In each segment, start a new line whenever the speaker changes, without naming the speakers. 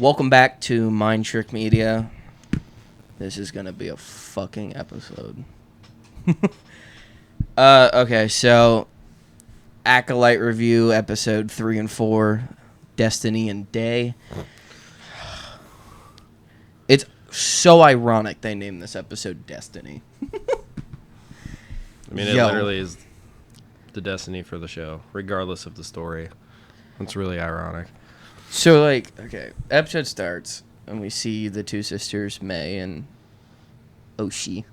Welcome back to Mind Trick Media. This is gonna be a fucking episode. Okay, so Acolyte review episode 3 and 4, Destiny and Day. It's so ironic they named this episode Destiny.
I mean, it literally is the destiny for the show, regardless of the story. It's really ironic.
So, okay, episode starts, and we see the two sisters, May and Oshi.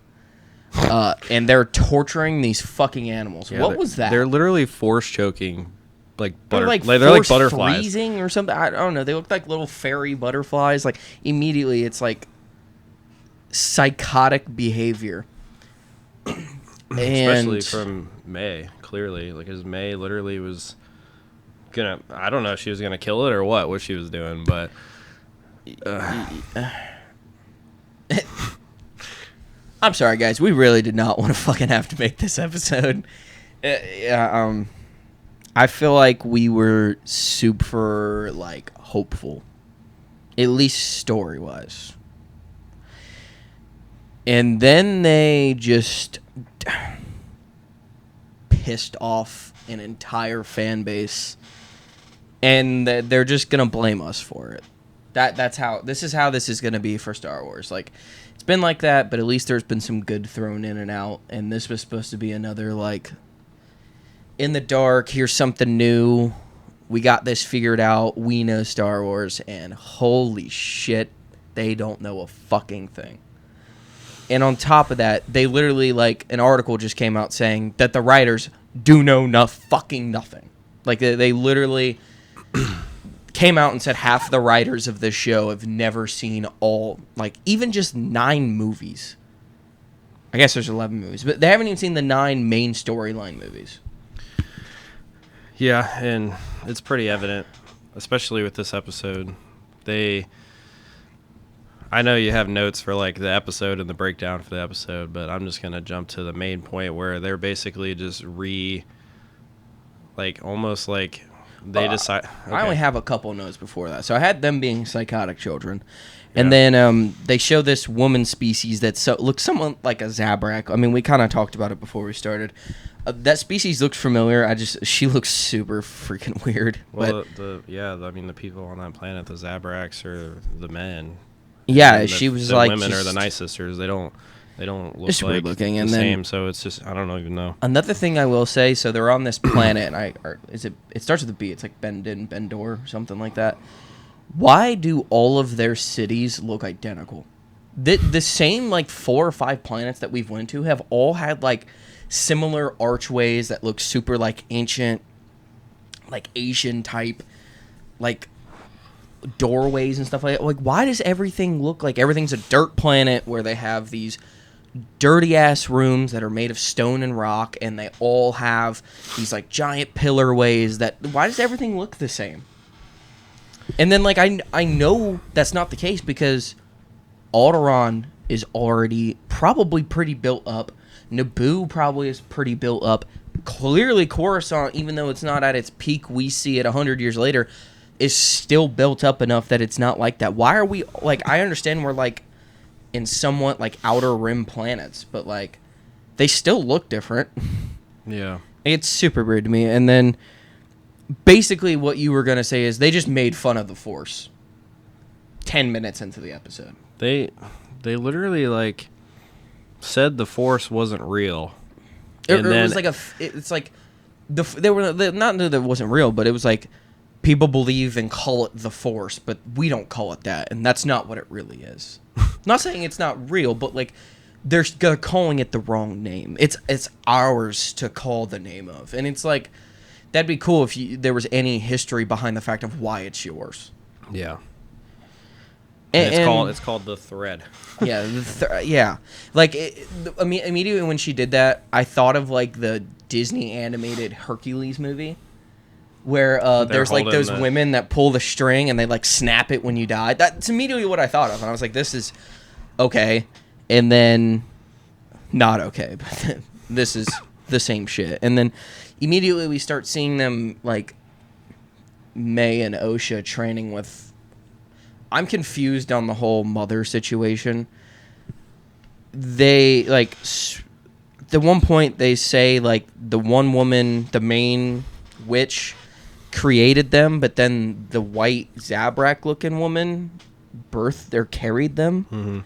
And they're torturing these fucking animals.
Yeah,
what was that?
They're literally force choking, like
they're like
butterflies.
Freezing or something. I don't know. They look like little fairy butterflies. Like immediately, it's like psychotic behavior.
Especially from May, clearly, because May literally was gonna. I don't know if she was gonna kill it or what she was doing, but.
I'm sorry, guys. We really did not want to fucking have to make this episode. I feel like we were super, hopeful. At least story-wise. And then they just pissed off an entire fan base. And they're just going to blame us for it. This is how this is going to be for Star Wars. It's been like that, but at least there's been some good thrown in and out. And this was supposed to be another, in the dark, here's something new. We got this figured out. We know Star Wars. And holy shit, they don't know a fucking thing. And on top of that, they literally, an article just came out saying that the writers do know fucking nothing. They literally came out and said half the writers of this show have never seen even just 9 movies. I guess there's 11 movies, but they haven't even seen the 9 main storyline movies.
Yeah, and it's pretty evident, especially with this episode. I know you have notes for the episode and the breakdown for the episode, but I'm just going to jump to the main point where they're basically just almost they decide. Okay.
I only have a couple notes before that. So I had them being psychotic children. And then they show this woman species that looks somewhat like a Zabrak. I mean, we kind of talked about it before we started. That species looks familiar. She looks super freaking weird.
Well, the people on that planet, the Zabraks, are the men.
Yeah, she was
the women are the Night Sisters. They don't look
just weird looking, and
the
then,
same. So it's just I don't even know.
Another thing I will say, so they're on this planet, and it starts with a B. It's like Bendin, Bendor, something like that. Why do all of their cities look identical? The same 4 or 5 planets that we've went to have all had similar archways that look super ancient, Asian type, doorways and stuff like that. Why does everything look like everything's a dirt planet where they have these dirty ass rooms that are made of stone and rock, and they all have these giant pillarways why does everything look the same? And then I know that's not the case because Alderaan is already probably pretty built up. Naboo probably is pretty built up. Clearly Coruscant, even though it's not at its peak we see it 100 years later, is still built up enough that it's not like that. Why are we I understand we're in somewhat outer rim planets, but they still look different.
Yeah.
It's super weird to me. And then basically what you were going to say is they just made fun of the Force 10 minutes into the episode.
They literally said the Force wasn't real.
It was they were not that it wasn't real, but it was people believe and call it the Force, but we don't call it that, and that's not what it really is. Not saying it's not real, but they're calling it the wrong name. It's ours to call the name of, and it's that'd be cool if there was any history behind the fact of why it's yours.
Yeah. And it's called the Thread.
Yeah, immediately when she did that, I thought of the Disney animated Hercules movie, where there's those women that pull the string and they snap it when you die. That's immediately what I thought of, and I was this is okay, and then not okay, but this is the same shit. And then immediately we start seeing them May and Osha training with I'm confused on the whole mother situation. They like the one point they say like the one woman, the main witch, created them, but then the white Zabrak looking woman birthed or carried them.
Mm-hmm.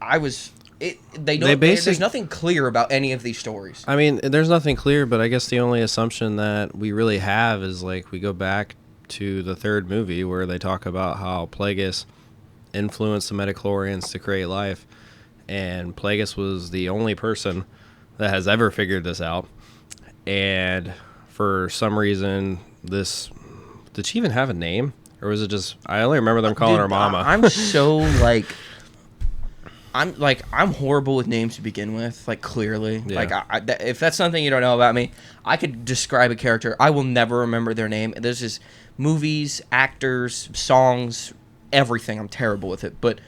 I was it. They don't. There's nothing clear about any of these stories.
I mean, there's nothing clear, but I guess the only assumption that we really have is like we go back to the third movie where they talk about how Plagueis influenced the midichlorians to create life, and Plagueis was the only person that has ever figured this out. And for some reason, did she even have a name, or was it just? I only remember them calling her Mama.
I'm so like. I'm horrible with names to begin with, like, clearly.
Yeah.
Like, if that's something you don't know about me, I could describe a character. I will never remember their name. There's just movies, actors, songs, everything. I'm terrible with it. But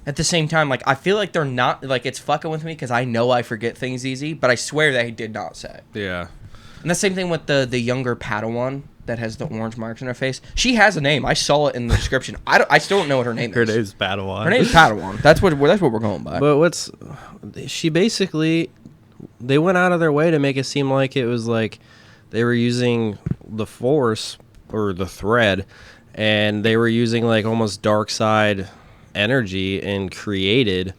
at the same time, like, I feel like they're not, like, it's fucking with me because I know I forget things easy, but I swear they did not say.
Yeah.
And the same thing with the younger Padawan that has the orange marks on her face. She has a name. I saw it in the description. I still don't know what her name is.
Her name's Padawan.
Her name's Padawan. That's what we're going by.
But she basically, they went out of their way to make it seem like it was like they were using the Force or the thread, and they were using like almost dark side energy and created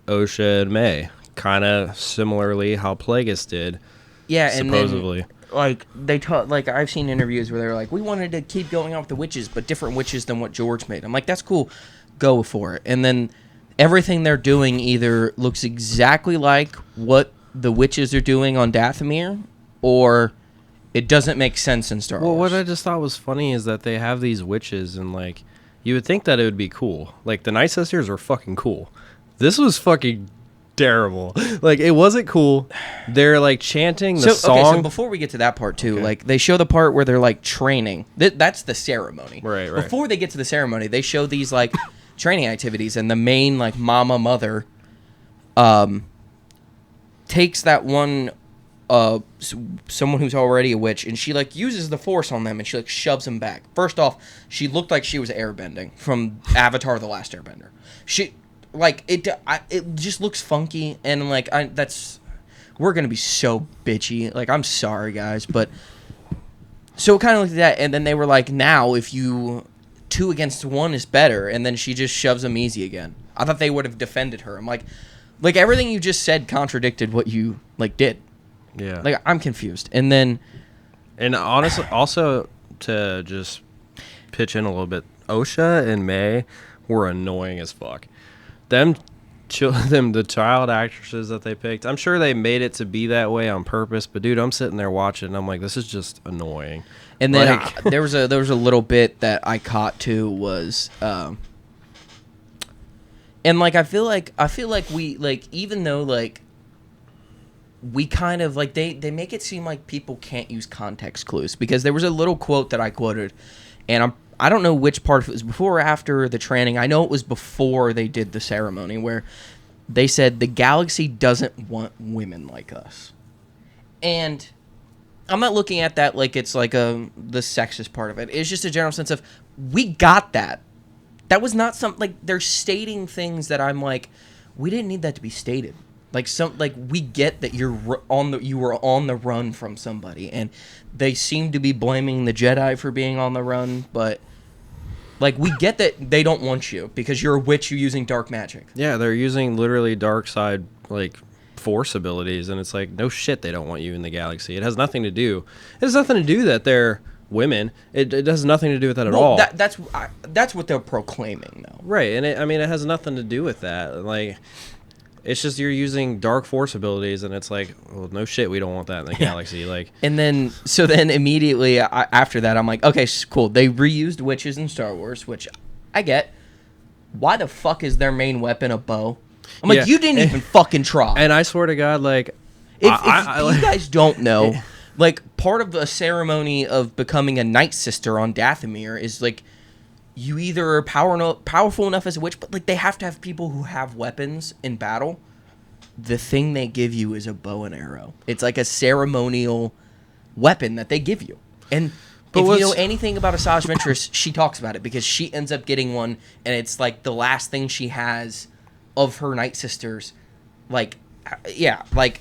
Osha and May, kind of similarly how Plagueis did.
Yeah,
supposedly.
And then, like they like I've seen interviews where they're like, we wanted to keep going on with the witches, but different witches than what George made. I'm like, that's cool, go for it. And then everything they're doing either looks exactly like what the witches are doing on Dathomir, or it doesn't make sense in Star Wars.
Well, what I just thought was funny is that they have these witches, and like you would think that it would be cool. Like the Night Sisters are fucking cool. This was fucking terrible. Like it wasn't cool. They're like chanting the song.
Okay, so before we get to that part too, like they show the part where they're like training. That's the ceremony.
Right.
Before they get to the ceremony, they show these like training activities, and the main like mother takes that one someone who's already a witch, and she like uses the Force on them, and she like shoves them back. First off, she looked like she was airbending from Avatar: The Last Airbender. Like it just looks funky, and like we're gonna be so bitchy. Like I'm sorry guys, but so it kind of looked at that, and then they were like, now if you 2 against 1 is better, and then she just shoves them easy again. I thought they would have defended her. I'm like everything you just said contradicted what you like did.
Yeah.
Like I'm confused, and
honestly, also to just pitch in a little bit, Osha and May were annoying as fuck. The child actresses that they picked, I'm sure they made it to be that way on purpose, but dude, I'm sitting there watching and I'm like, this is just annoying.
And then there was a little bit that I caught too was and like I feel like we like, even though like we kind of like they make it seem like people can't use context clues, because there was a little quote that I quoted, and I don't know which part, if it was before or after the training. I know it was before they did the ceremony, where they said the galaxy doesn't want women like us. And I'm not looking at that like it's like the sexist part of it. It's just a general sense of, we got that. That was not something like they're stating things that I'm like, we didn't need that to be stated. Like we get that you were on the run from somebody, and they seem to be blaming the Jedi for being on the run, but like we get that they don't want you because you're a witch, you're using dark magic.
Yeah, they're using literally dark side like Force abilities, and it's like, no shit, they don't want you in the galaxy. It has nothing to do that they're women. It has nothing to do with that at all.
That's what they're proclaiming though.
Right, and it has nothing to do with that. Like, it's just you're using dark Force abilities, and it's like, well, no shit, we don't want that in the galaxy. Like,
and then immediately after that, I'm like, okay, cool. They reused witches in Star Wars, which I get. Why the fuck is their main weapon a bow? I'm like, you didn't even fucking try.
And I swear to God, like,
if you guys don't know, like, part of the ceremony of becoming a Night Sister on Dathomir is like, you either are powerful enough as a witch, but like they have to have people who have weapons in battle. The thing they give you is a bow and arrow. It's like a ceremonial weapon that they give you. And But if you know anything about Asajj Ventress, she talks about it because she ends up getting one, and it's like the last thing she has of her Night Sisters. Like, yeah, like,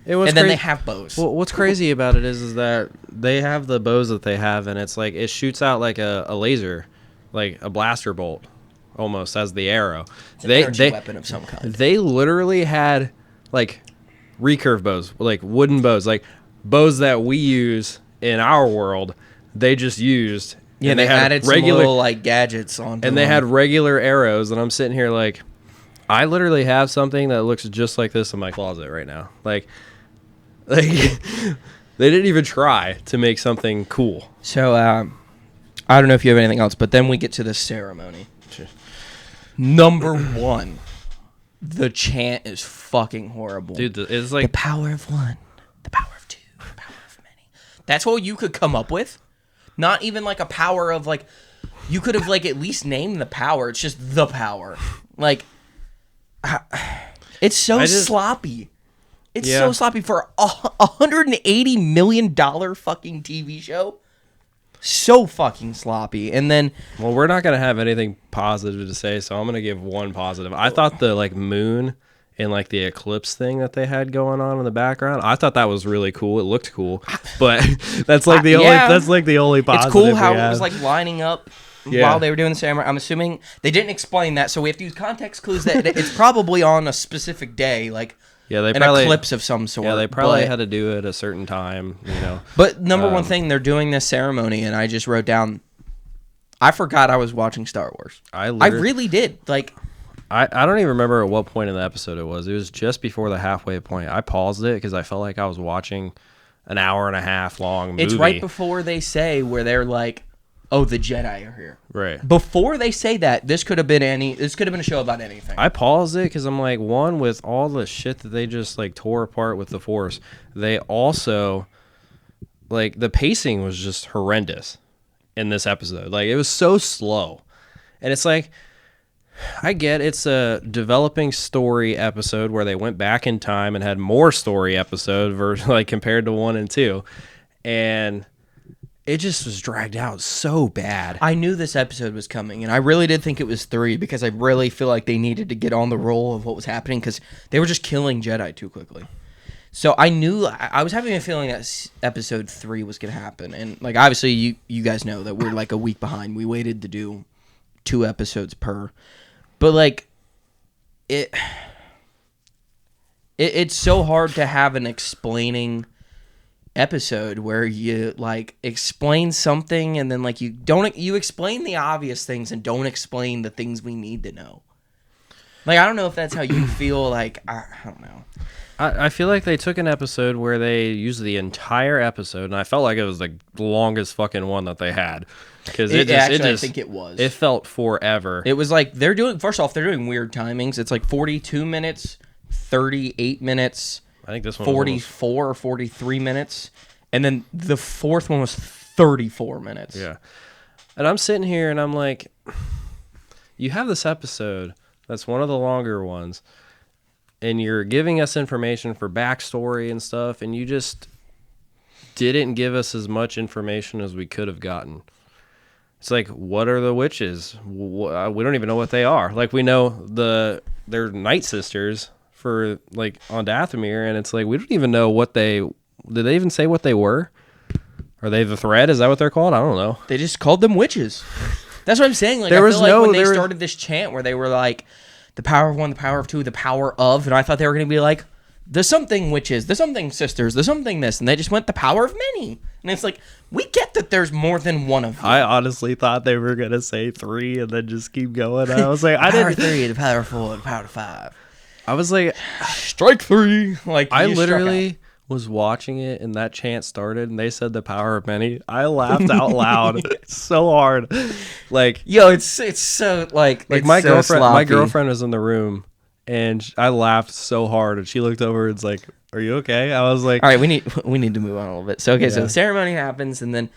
and then they have bows.
Well, what's crazy about it is that they have the bows that they have, and it's like it shoots out like a laser, like a blaster bolt, almost as the arrow.
It's an energy weapon of some kind.
They literally had like recurve bows, like wooden bows, like bows that we use in our world. They just used.
Yeah, they added some little like gadgets on.
And they had regular arrows, and I'm sitting here like, I literally have something that looks just like this in my closet right now. Like they didn't even try to make something cool.
So I don't know if you have anything else, but then we get to the ceremony. Number one, the chant is fucking horrible.
Dude, it's like
the power of one, the power of two, the power of many. That's what you could come up with. Not even like a power of like, you could have like at least named the power. It's just the power. Like, it's so sloppy. It's so sloppy for a $180 million fucking TV show. So fucking sloppy. And then,
well, we're not gonna have anything positive to say, so I'm gonna give one positive. I thought the like moon and like the eclipse thing that they had going on in the background, I thought that was really cool. It looked cool, but that's like the only positive.
It's cool how it was like lining up while they were doing the ceremony. I'm assuming they didn't explain that, so we have to use context clues that it's probably on a specific day, like an eclipse of some sort.
Yeah, they probably had to do it at a certain time, you know.
But number one thing, they're doing this ceremony, and I just wrote down, I forgot I was watching Star Wars. I really did. Like,
I don't even remember at what point in the episode it was. It was just before the halfway point. I paused it because I felt like I was watching an hour and a half long movie.
It's right before they say where they're like, oh, the Jedi are here.
Right.
Before they say that, this could have been a show about anything.
I paused it because I'm like, one, with all the shit that they just like tore apart with the Force, they also, like, the pacing was just horrendous in this episode. Like, it was so slow. And it's like, I get it's a developing story episode where they went back in time and had more story episode versus like compared to 1 and 2. And it just was dragged out so bad.
I knew this episode was coming, and I really did think it was 3 because I really feel like they needed to get on the roll of what was happening because they were just killing Jedi too quickly. So I knew, I was having a feeling that episode 3 was going to happen. And like, obviously you guys know that we're like a week behind. We waited to do 2 episodes per. But like, it's so hard to have an explaining episode where you like explain something and then like you explain the obvious things and don't explain the things we need to know. Like, I don't know if that's how you feel. Like, I don't know.
I feel like they took an episode where they used the entire episode, and I felt like it was the longest fucking one that they had. Because I
think it was.
It felt forever.
It was like they're doing weird timings. It's like 42 minutes, 38 minutes.
I think this one
44 or 43 minutes. And then the fourth one was 34 minutes.
Yeah. And I'm sitting here and I'm like, you have this episode that's one of the longer ones, and you're giving us information for backstory and stuff, and you just didn't give us as much information as we could have gotten. It's like, what are the witches? We don't even know what they are. Like, we know they're Night Sisters for like on Dathomir, and it's like we don't even know what did they even say what they were? Are they the Thread? Is that what they're called? I don't know.
They just called them witches. That's what I'm saying. Like, I feel like when they started this chant where they were like, the power of 1, the power of 2, the power of, and I thought they were going to be like, the something witches, the something sisters, the something this, and they just went the power of many. And it's like, we get that there's more than one of you.
I honestly thought they were going to say 3 and then just keep going. I was like,
power 3, the power 4, the power 5.
I was like,
strike 3. Like,
I literally was watching it and that chant started and they said the power of many. I laughed out loud so hard. Like,
yo, it's so like
my girlfriend was in the room and I laughed so hard and she looked over and was like, "Are you okay?" I was like,
"All right, we need to move on a little bit." So so the ceremony happens and then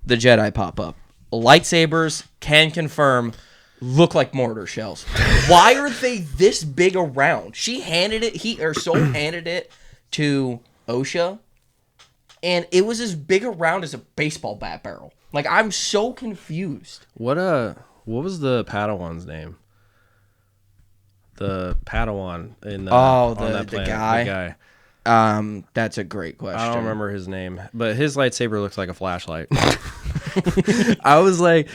the Jedi pop up. Lightsabers, can confirm, look like mortar shells. Why are they this big around? She handed it, Soul handed it to Osha. and it was as big around as a baseball bat barrel. Like, I'm so confused.
What was the Padawan's name? The Padawan in on that planet. The guy.
That's a great question.
I don't remember his name, but his lightsaber looks like a flashlight. I was like,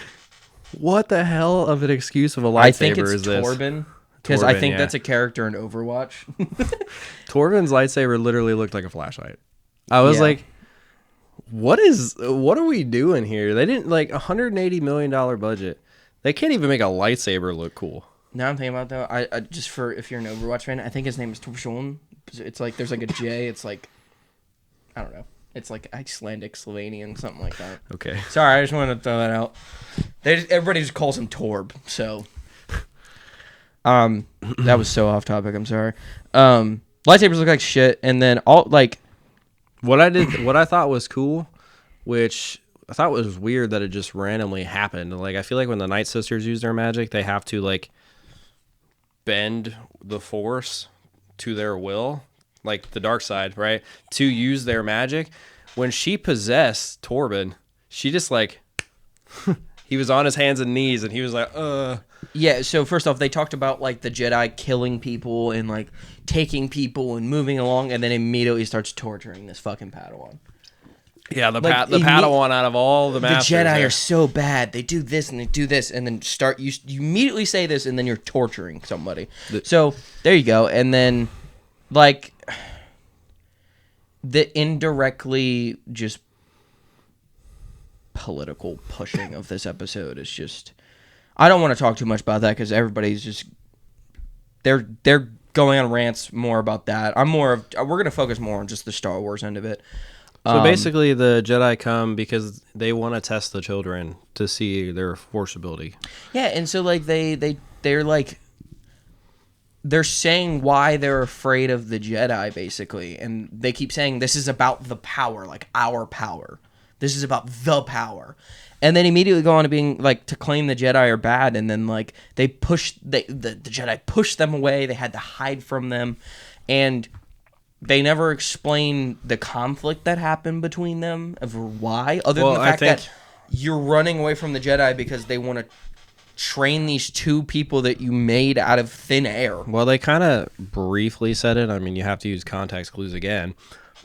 what the hell of an excuse of a lightsaber is this?
I think it's Torben. Because I think that's a character in Overwatch.
Torben's lightsaber literally looked like a flashlight. I was like, what are we doing here? They didn't like $180 million budget. They can't even make a lightsaber look cool.
Now I'm thinking about though, I just for if you're an Overwatch fan, I think his name is Torbjorn. It's like there's like a J. It's like I don't know. It's like Icelandic, Slovenian, something like that.
Okay.
Sorry, I just wanted to throw that out. Everybody just calls him Torb. So, that was so off topic. I'm sorry. Lightsabers look like shit, and then all like
what I thought was cool, which I thought was weird that it just randomly happened. Like I feel like when the Night Sisters use their magic, they have to like bend the Force to their will, like the dark side, right? To use their magic. When she possessed Torben, she just like he was on his hands and knees and he was like,
Yeah, so first off, they talked about like the Jedi killing people and like taking people and moving along, and then immediately starts torturing this fucking Padawan.
Yeah, the Padawan out of all the masters.
The Jedi are so bad. They do this and they do this, and then you immediately say this, and then you're torturing somebody. So there you go, and then like the indirectly just political pushing of this episode is just. I don't want to talk too much about that because everybody's just they're going on rants more about that. We're gonna focus more on just the Star Wars end of it.
So basically, the Jedi come because they want to test the children to see their Force ability.
Yeah, and so like they're like they're saying why they're afraid of the Jedi basically, and they keep saying this is about the power, like our power. This is about the power. And then immediately go on to being like to claim the Jedi are bad, and then like they the Jedi pushed them away. They had to hide from them, and they never explain the conflict that happened between them of why, other than the fact that you're running away from the Jedi because they want to train these two people that you made out of thin air.
Well, they kind of briefly said it. I mean, you have to use context clues again,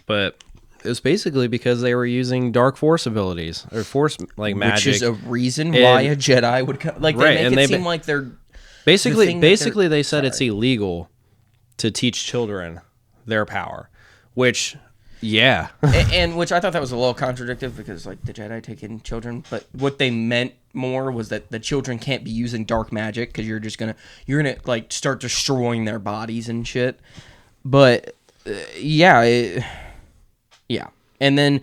but. It was basically because they were using dark Force abilities or Force like magic,
which is a reason why a Jedi would come. Like they make it seem like they're
basically they said it's illegal to teach children their power, which
and which I thought that was a little contradictory because like the Jedi take in children, but what they meant more was that the children can't be using dark magic because you're gonna like start destroying their bodies and shit. But yeah. And then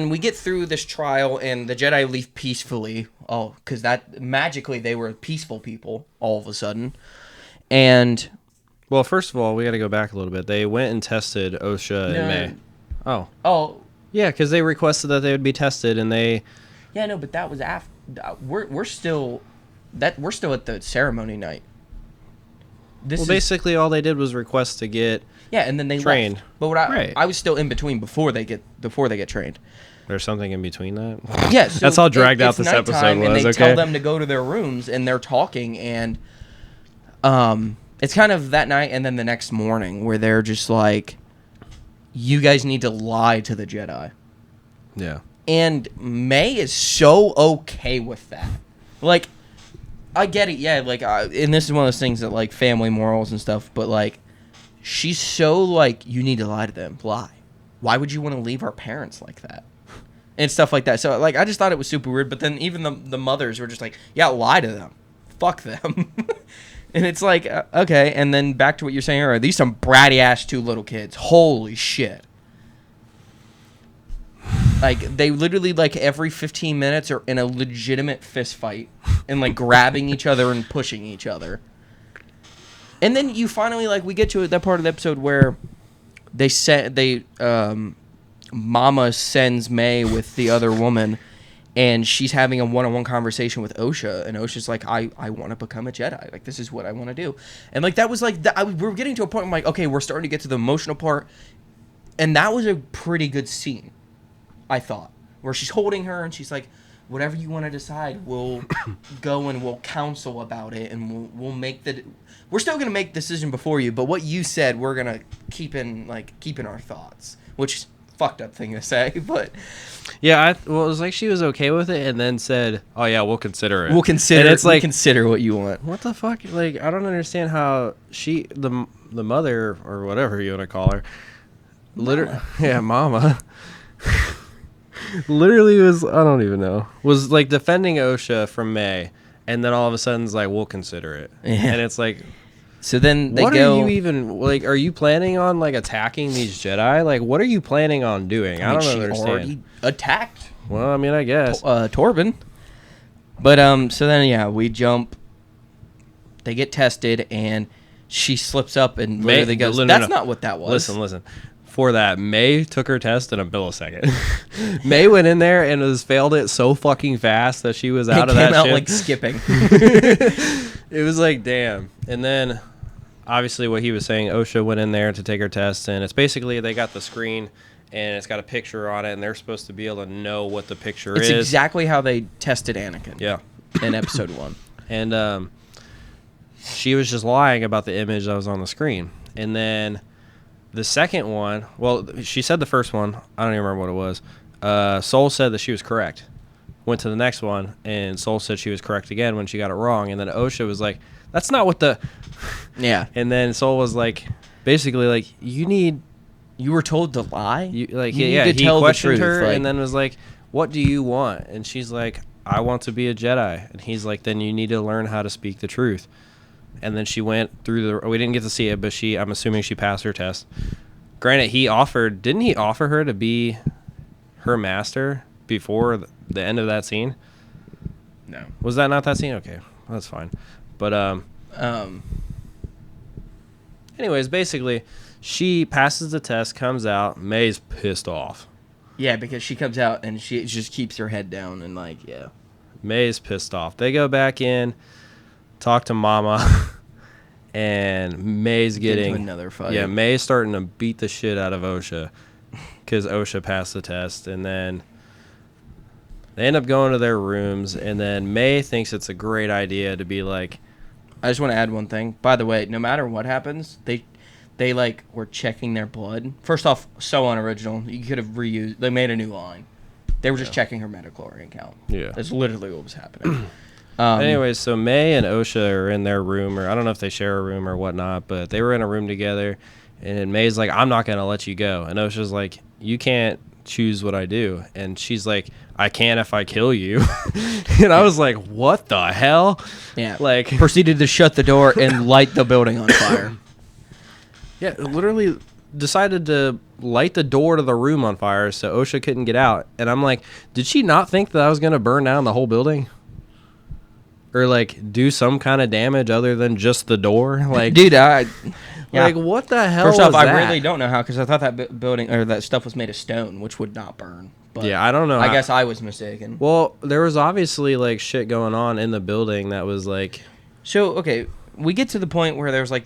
we get through this trial, and the Jedi leave peacefully. Oh, because that magically they were peaceful people all of a sudden. And
well, first of all, we got to go back a little bit. They went and tested Osha and May. Oh, yeah, because they requested that they would be tested, and they.
Yeah, no, but that was after. We're still at the ceremony night.
Basically, all they did was request to get.
Yeah, and then they
trained.
Left. But I was still in between before they get trained.
There's something in between that?
Yeah. So
that's how dragged out this episode was,
and they tell them to go to their rooms, and they're talking, and it's kind of that night and then the next morning where they're just like, you guys need to lie to the Jedi.
Yeah.
And May is so okay with that. Like, I get it, yeah, like, and this is one of those things that, like, family morals and stuff, but, like, she's so, like, you need to lie to them. Lie. Why would you want to leave our parents like that? And stuff like that. So, like, I just thought it was super weird. But then even the mothers were just like, yeah, lie to them. Fuck them. And it's like, okay. And then back to what you're saying earlier. These some bratty-ass two little kids. Holy shit. Like, they literally, like, every 15 minutes are in a legitimate fist fight. And, like, grabbing each other and pushing each other. And then you finally, like, we get to that part of the episode where Mama sends May with the other woman, and she's having a one-on-one conversation with Osha, and Osha's like, I want to become a Jedi. Like, this is what I want to do. And, like, that was, like, we were getting to a point where I'm like, okay, we're starting to get to the emotional part, and that was a pretty good scene. I thought, where she's holding her and she's like, whatever you want to decide, we'll go and we'll counsel about it, and we'll make we're still gonna make the decision before you, but what you said, we're gonna keep in our thoughts, which is a fucked up thing to say, but
yeah, it was like she was okay with it, and then said, "Oh yeah, we'll consider it.
We'll consider.
And it's
we'll
like,
consider what you want."
what the fuck? Like, I don't understand how the mother or whatever you want to call her, mama. Literally was, I don't even know, was like defending OSHA from May, and then all of a sudden it's like, we'll consider it. Yeah. And it's like,
so then they
what
go,
are you even, like, are you planning on like attacking these Jedi? Like, what are you planning on doing? I don't
she
understand.
already attacked
Well, I mean, I guess
Torben. But so then we jump, they get tested, and she slips up and literally goes, that's not what that was.
Listen. For that, May took her test in a millisecond. May went in there and failed it so fucking fast that she was out of that shit.
It came out like skipping.
It was like, damn. And then, obviously, what he was saying, OSHA went in there to take her test, and it's basically they got the screen, and it's got a picture on it, and they're supposed to be able to know what the picture is.
It's exactly how they tested Anakin.
Yeah.
In episode 1.
And she was just lying about the image that was on the screen. And then the second one, well, she said the first one. I don't even remember what it was. Soul said that she was correct. Went to the next one, and Soul said she was correct again when she got it wrong. And then OSHA was like, that's not what the...
Yeah.
And then Soul was like, basically like, you
were told to lie?
he
tell
questioned
the truth,
her,
like,
and then was like, what do you want? And she's like, I want to be a Jedi. And he's like, then you need to learn how to speak the truth. And then she went through we didn't get to see it, but I'm assuming she passed her test. Granted, didn't he offer her to be her master before the end of that scene?
No.
Was that not that scene? Okay, that's fine. But anyways, basically, she passes the test, comes out. May's pissed off.
Yeah, because she comes out and she just keeps her head down and
May's pissed off. They go back in, talk to Mama, and May's getting
into another fight.
Yeah, May's starting to beat the shit out of OSHA because OSHA passed the test, and then they end up going to their rooms, and then May thinks it's a great idea to be like,
I just want to add one thing. By the way, no matter what happens, they were checking their blood. First off, so unoriginal. You could have reused. They made a new line. They were just checking her midichlorian count.
Yeah,
that's literally what was happening.
Anyways, so May and OSHA are in their room, or I don't know if they share a room or whatnot, but they were in a room together, and May's like, I'm not going to let you go. And OSHA's like, you can't choose what I do. And she's like, I can if I kill you. And I was like, what the hell?
Yeah.
Like,
proceeded to shut the door and light the building on fire.
Yeah, literally decided to light the door to the room on fire so OSHA couldn't get out. And I'm like, did she not think that I was going to burn down the whole building? Or like do some kind of damage other than just the door? Like,
dude,
like what the hell?
First off,
was
I
that?
really don't know how, because I thought that building or that stuff was made of stone, which would not burn. But
yeah, I don't know.
I guess I was mistaken.
Well, there was obviously like shit going on in the building that was like.
So okay, we get to the point where there's like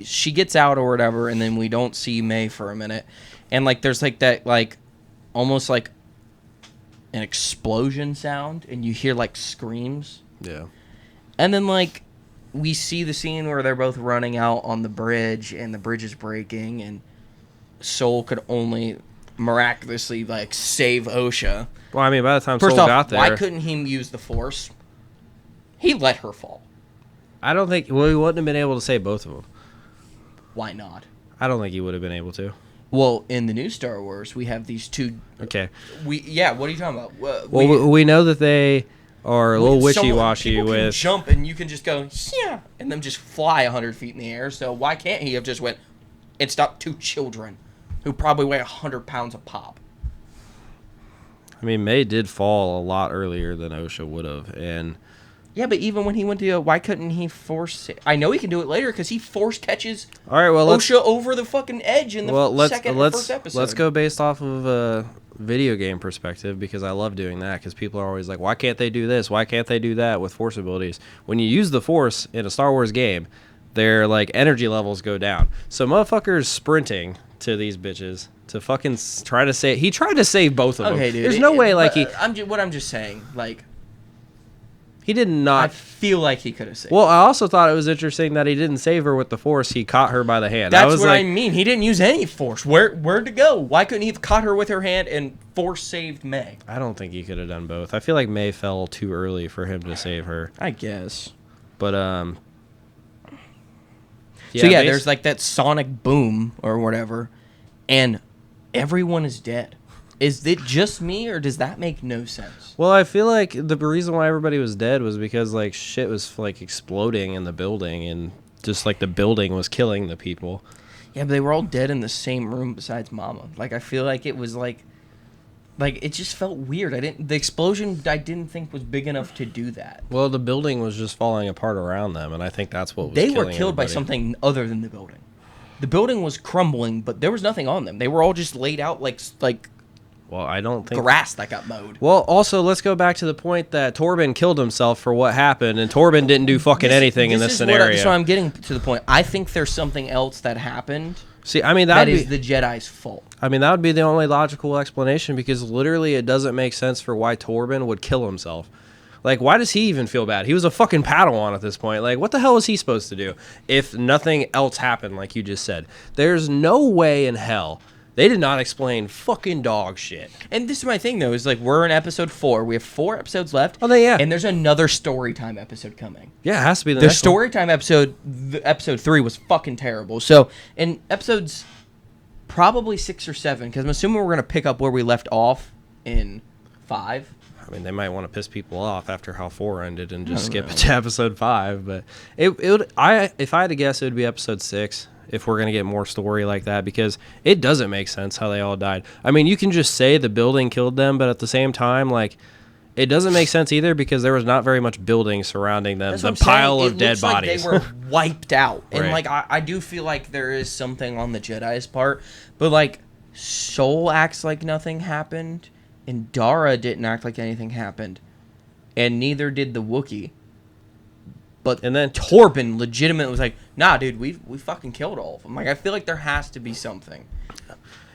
she gets out or whatever, and then we don't see May for a minute, and like there's like that like almost like an explosion sound, and you hear like screams.
Yeah.
And then like we see the scene where they're both running out on the bridge, and the bridge is breaking, and Soul could only miraculously like save OSHA.
Well, I mean, by the time
First
Soul
off,
got there,
why couldn't he use the Force? He let her fall.
I don't think. Well, he wouldn't have been able to save both of them.
Why not?
I don't think he would have been able to.
Well, in the new Star Wars, we have these two.
Okay.
What are you talking about?
We know that they are a little wishy-washy
people
with
can jump, and you can just go yeah, and then just fly 100 feet in the air. So why can't he have just went and stopped two children who probably weigh 100 pounds a pop?
I mean, May did fall a lot earlier than OSHA would have, and
yeah, but even when he went to, why couldn't he force it? I know he can do it later because he force catches.
All right, well,
OSHA over the fucking edge in the first episode.
Let's go based off of a video game perspective, because I love doing that, because people are always like, why can't they do this? Why can't they do that with Force abilities? When you use the Force in a Star Wars game, their like energy levels go down. So motherfuckers sprinting to these bitches, to fucking try to save. He tried to save both of them.
Okay, dude.
There's no way, like,
I'm just saying, like,
he did
I
not.
feel like he could have saved.
Well, I also thought it was interesting that he didn't save her with the Force. He caught her by the hand.
That's
I was
what
like,
I mean. He didn't use any Force. Where'd to go? Why couldn't he have caught her with her hand and Force saved May?
I don't think he could have done both. I feel like May fell too early for him to save her.
I guess.
But
there's like that sonic boom or whatever, and everyone is dead. Is it just me, or does that make no sense?
Well, I feel like the reason why everybody was dead was because, like, shit was, like, exploding in the building, and just, like, the building was killing the people.
Yeah, but they were all dead in the same room besides Mama. Like, I feel like it was, like, it just felt weird. The explosion I didn't think was big enough to do that.
Well, the building was just falling apart around them, and I think that's what was
They
killing
were killed by
everybody.
something other than the building. The building was crumbling, but there was nothing on them. They were all just laid out like
Well, I don't think...
grass that got mowed.
Well, also, let's go back to the point that Torben killed himself for what happened, and Torben didn't do fucking anything in this scenario.
So I'm getting to the point. I think there's something else that happened.
See, I mean,
that is the Jedi's fault.
I mean, that would be the only logical explanation, because literally it doesn't make sense for why Torben would kill himself. Like, why does he even feel bad? He was a fucking Padawan at this point. Like, what the hell was he supposed to do if nothing else happened, like you just said? There's no way in hell. They did not explain fucking dog shit.
And this is my thing, though, is like, we're in episode 4. We have 4 episodes left.
Oh, then, yeah.
And there's another story time episode coming.
Yeah, it has to be
the
next one.
story time episode. Episode 3 was fucking terrible. So in episodes probably 6 or 7, because I'm assuming we're going to pick up where we left off in 5.
I mean, they might want to piss people off after how 4 ended and just skip it to episode 5. But it would, if I had to guess, it would be episode 6. If we're going to get more story like that, because it doesn't make sense how they all died. I mean, you can just say the building killed them, but at the same time, like, it doesn't make sense either, because there was not very much building surrounding them. The pile of dead bodies.
They were wiped out. And,
Right.
like, I do feel like there is something on the Jedi's part, but, like, Sol acts like nothing happened, and Dara didn't act like anything happened, and neither did the Wookiee. But
And then
Torben legitimately was like, nah, dude, we fucking killed all of them. Like, I feel like there has to be something.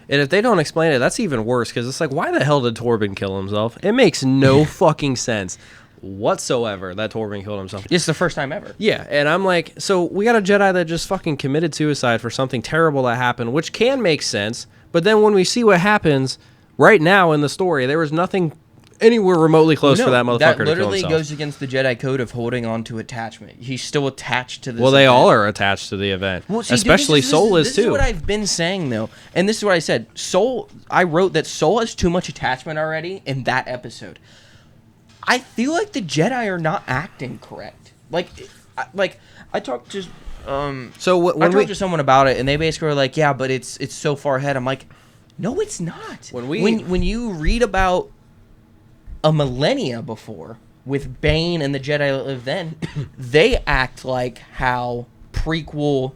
And if they don't explain it, that's even worse, because it's like, why the hell did Torben kill himself? It makes no fucking sense whatsoever that Torben killed himself.
It's the first time ever.
Yeah, and I'm like, so we got a Jedi that just fucking committed suicide for something terrible that happened, which can make sense, but then when we see what happens right now in the story, there was nothing anywhere remotely close for that motherfucker to kill
literally
himself.
goes against the Jedi code of holding on to attachment. He's still attached to this.
Well, they
event.
all are attached to the event.
Well, see,
especially
dude,
Sol is
this
too.
This is what I've been saying, though. And this is what I said. Sol, I wrote that Sol has too much attachment already in that episode. I feel like the Jedi are not acting correct. Like I talked to I talked to someone about it, and they basically were like, yeah, but it's so far ahead. I'm like, no, it's not. When you read about a millennia before with Bane and the Jedi that lived then, they act like how prequel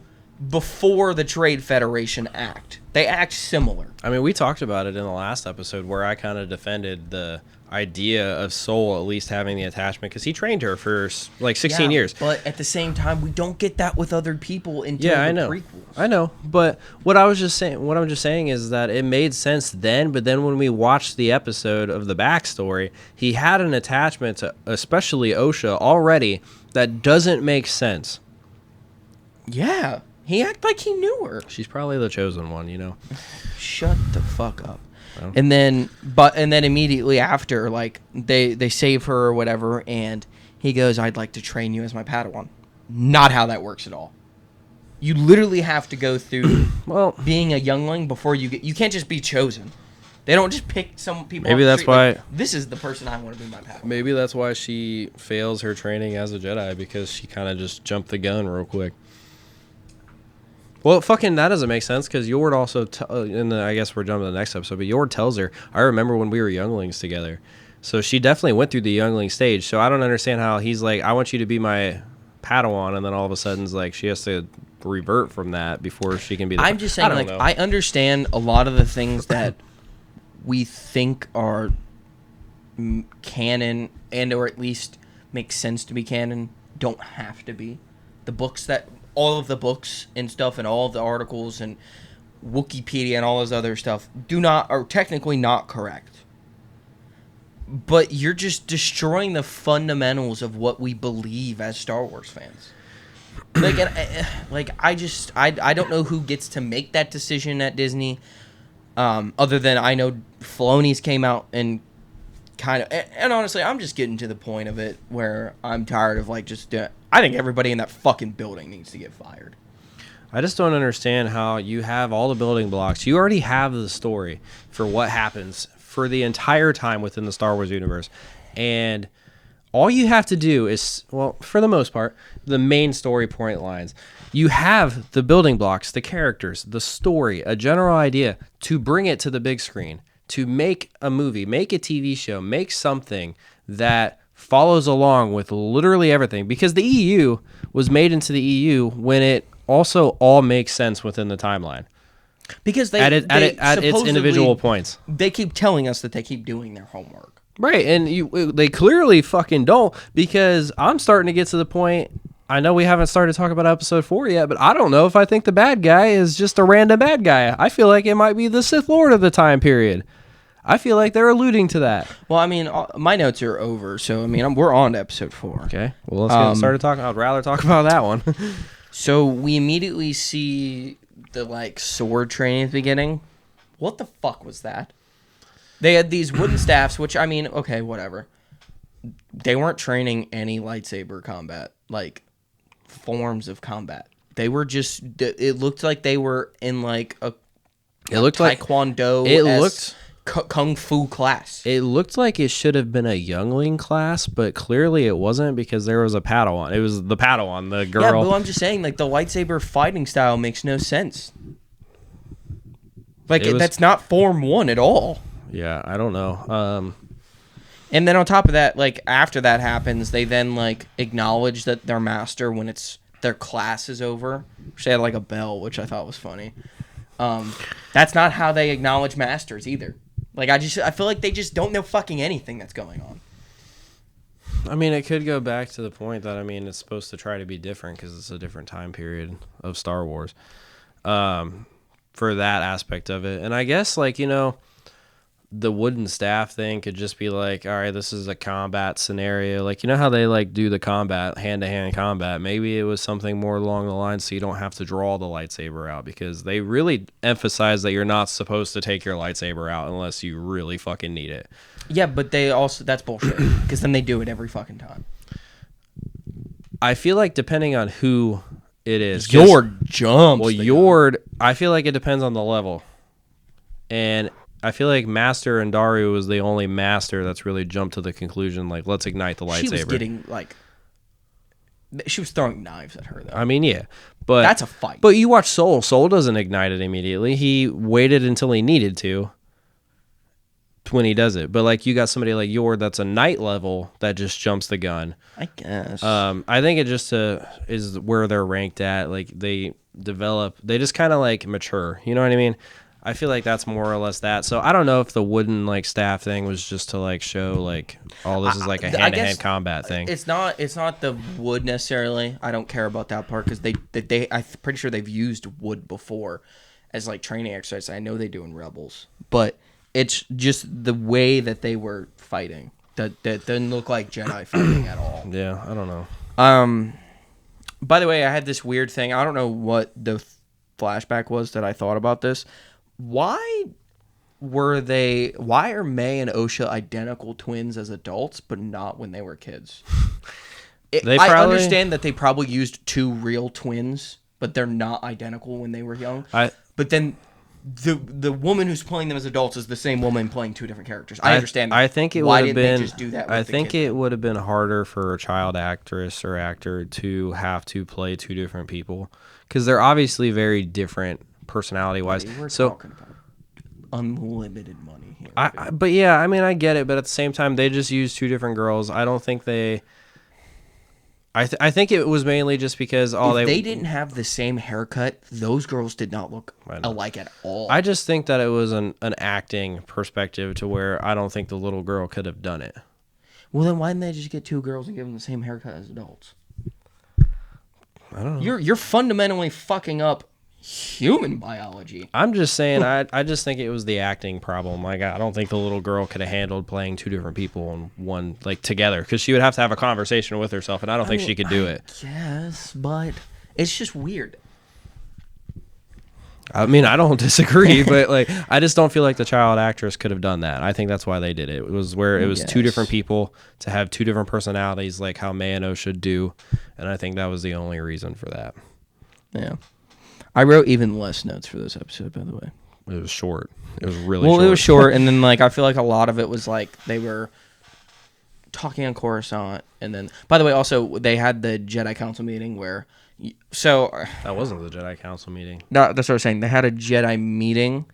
before the Trade Federation act. They act similar.
I mean, we talked about it in the last episode where I kind of defended the idea of Sol at least having the attachment, because he trained her for like 16 years.
But at the same time, we don't get that with other people until the prequels.
I know, but what I'm just saying is that it made sense then, but then when we watched the episode of the backstory, he had an attachment to especially Osha already that doesn't make sense.
Yeah, he acted like he knew her.
She's probably the chosen one, you know.
Shut the fuck up.
Well.
And then immediately after, like, they save her or whatever, and he goes, I'd like to train you as my Padawan. Not how that works at all. You literally have to go through being a youngling before you can't just be chosen. They don't just pick some people.
Maybe that's why
this is the person I want to be my Padawan.
Maybe that's why she fails her training as a Jedi, because she kind of just jumped the gun real quick. Well, fucking that doesn't make sense, because Yord also, I guess we're jumping to the next episode, but Yord tells her, I remember when we were younglings together. So she definitely went through the youngling stage. So I don't understand how he's like, I want you to be my Padawan, and then all of a sudden like she has to revert from that before she can be the
I'm just saying, like, I understand a lot of the things that we think are canon, and or at least make sense to be canon, don't have to be. The books that... all of the books and stuff and all of the articles and Wikipedia and all this other stuff are technically not correct. But you're just destroying the fundamentals of what we believe as Star Wars fans. I don't know who gets to make that decision at Disney. Other than I know Filoni's came out and and honestly, I'm just getting to the point of it where I'm tired of I think everybody in that fucking building needs to get fired.
I just don't understand how you have all the building blocks. You already have the story for what happens for the entire time within the Star Wars universe. And all you have to do is, well, for the most part, the main story point lines. You have the building blocks, the characters, the story, a general idea to bring it to the big screen, to make a movie, make a TV show, make something that follows along with literally everything. Because the EU was made into the EU when it also all makes sense within the timeline.
Because
at its individual points.
They keep telling us that they keep doing their homework.
Right, and they clearly fucking don't, because I'm starting to get to the point. I know we haven't started talking about episode 4 yet, but I don't know if I think the bad guy is just a random bad guy. I feel like it might be the Sith Lord of the time period. I feel like they're alluding to that.
Well, I mean, my notes are over, so I mean, we're on to episode 4.
Okay, well, let's get started talking. I'd rather talk about that one.
So we immediately see the sword training at the beginning. What the fuck was that? They had these wooden staffs, which I mean, okay, whatever. They weren't training any lightsaber combat, forms of combat. They were just. It looked like they were in a.
It looked
Taekwondo.
It looked
kung fu class.
It looked like it should have been a youngling class, but clearly it wasn't, because there was a Padawan. It was the Padawan, the girl.
Yeah, but I'm just saying, the lightsaber fighting style makes no sense. That's not Form 1 at all.
Yeah, I don't know.
And then on top of that, after that happens, they then acknowledge that their master when their class is over. Which they had a bell, which I thought was funny. That's not how they acknowledge masters either. I feel like they just don't know fucking anything that's going on.
I mean, it could go back to the point that, it's supposed to try to be different because it's a different time period of Star Wars. For that aspect of it. And I guess, the wooden staff thing could just be all right, this is a combat scenario. How they do the combat, hand-to-hand combat. Maybe it was something more along the lines so you don't have to draw the lightsaber out, because they really emphasize that you're not supposed to take your lightsaber out unless you really fucking need it.
Yeah, but that's bullshit, because then they do it every fucking time.
I feel like depending on who it is.
Yord jumps.
Well, Yord, I feel like it depends on the level. And I feel like Master and Daru was the only master that's really jumped to the conclusion, let's ignite the lightsaber. She was
getting, she was throwing knives at her, though.
I mean, yeah. But
that's a fight.
But you watch Soul. Soul doesn't ignite it immediately. He waited until he needed to when he does it. But, you got somebody like Yord that's a knight level that just jumps the gun.
I guess.
I think it just is where they're ranked at. They just kind of, mature. You know what I mean? I feel like that's more or less that. So I don't know if the wooden staff thing was just to show this is a hand-to-hand combat thing.
It's not the wood necessarily. I don't care about that part, because I'm pretty sure they've used wood before as training exercise. I know they do in Rebels, but it's just the way that they were fighting that didn't look like Jedi fighting at all.
Yeah, I don't know.
By the way, I had this weird thing. I don't know what the flashback was that I thought about this. Why are May and Osha identical twins as adults, but not when they were kids? I understand that they probably used 2 real twins, but they're not identical when they were young. But then the woman who's playing them as adults is the same woman playing 2 different characters. I understand that.
I think it
Why
would have
didn't
been.
They just do that with
I
the
think
kid?
it would have been harder for a child actress or actor to have to play 2 different people, because they're obviously very different personality-wise.
We're talking about unlimited money here.
But yeah, I get it, but at the same time, they just used 2 different girls. I don't think they. I think it was mainly just because
they didn't have the same haircut. Those girls did not look alike at all.
I just think that it was an acting perspective to where I don't think the little girl could have done it.
Well, then why didn't they just get 2 girls and give them the same haircut as adults?
I don't know.
You're fundamentally fucking up human biology.
I'm just saying, I just think it was the acting problem. Like, I don't think the little girl could have handled playing two different people in one, like, together, because she would have to have a conversation with herself, and I don't think she could do it.
Yes, but it's just weird.
I mean, I don't disagree, but like, I just don't feel like the child actress could have done that. I think that's why they did it. It was where it was two different people to have two different personalities, like how May and O should do, and I think that was the only reason for that.
Yeah, I wrote even less notes for this episode, by the way.
It was short. It was really short.
Well, it was short, and then like I feel like a lot of it was like they were talking on Coruscant, and then by the way, also they had the Jedi Council meeting where. So
that wasn't the Jedi Council meeting.
No, that's what I was saying. They had a Jedi meeting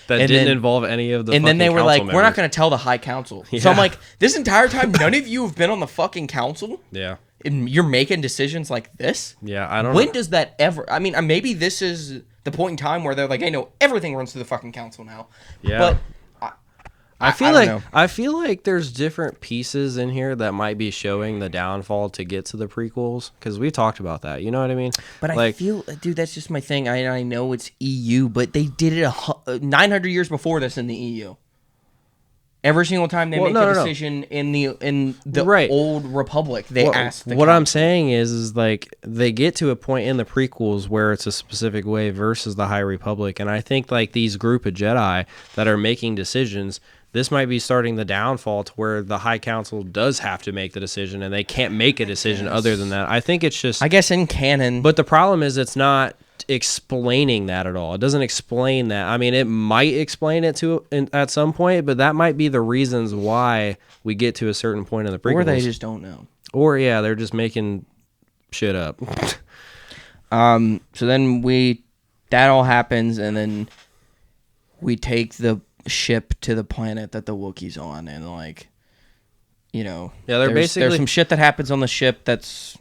that didn't involve any of the.
And then they were like,
members.
"We're not going to tell the High Council." Yeah. So I'm like, this entire time, none of you have been on the fucking council.
Yeah.
And you're making decisions like this.
Yeah, I don't.
When does that ever? I mean, maybe this is the point in time where they're like, "Hey, no, everything runs through the fucking council now."
Yeah.
But
I feel like there's different pieces in here that might be showing the downfall to get to the prequels, because we taled about that. You know what I mean?
But like, I feel, dude, that's just my thing. I know it's EU, but they did it 900 years before this in the EU. Every single time they make a decision in the
right.
old Republic, they ask the
What
council.
I'm saying is like they get to a point in the prequels where it's a specific way versus the High Republic, and I think like these group of Jedi that are making decisions. This might be starting the downfall to where the High Council does have to make the decision, and they can't make a decision other than that. I think it's just...
I guess in canon...
But the problem is it's not explaining that at all. It doesn't explain that. I mean, it might explain it at some point, but that might be the reasons why we get to a certain point in the prequels.
Or they just don't know.
Or, yeah, they're just making shit up.
So then that all happens, and then we take the ship to the planet that the Wookiee's on, and like, you know,
yeah, there's
some shit that happens on the ship that's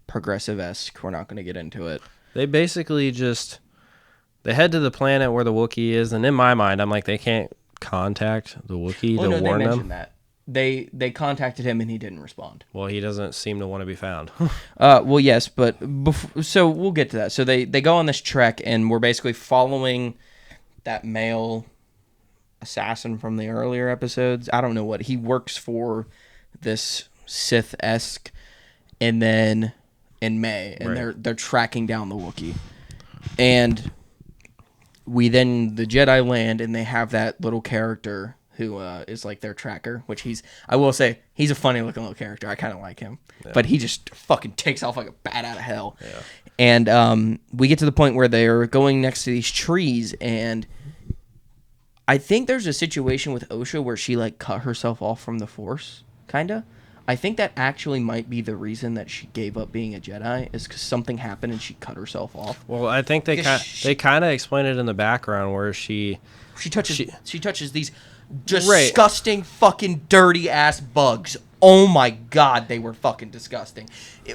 progressive-esque. We're not going to get into it.
They basically they head to the planet where the Wookiee is, and in my mind, I'm like, they can't contact the Wookiee to warn
they
them.
That. They contacted him and he didn't respond.
Well, he doesn't seem to want to be found.
Well, yes, but so we'll get to that. So they go on this trek, and we're basically following that male assassin from the earlier episodes. I don't know what he works for, this Sith-esque, and then in May, and
right.
they're tracking down the Wookiee, and the Jedi land, and they have that little character who is like their tracker, which I will say he's a funny looking little character. I kind of like him, but he just fucking takes off like a bat out of hell.
Yeah.
And we get to the point where they're going next to these trees, and I think there's a situation with Osha where she like cut herself off from the Force, kinda. I think that actually might be the reason that she gave up being a Jedi, is because something happened and she cut herself off.
Well, I think they kind of explain it in the background where she
touches these disgusting fucking dirty ass bugs. Oh my god, they were fucking disgusting.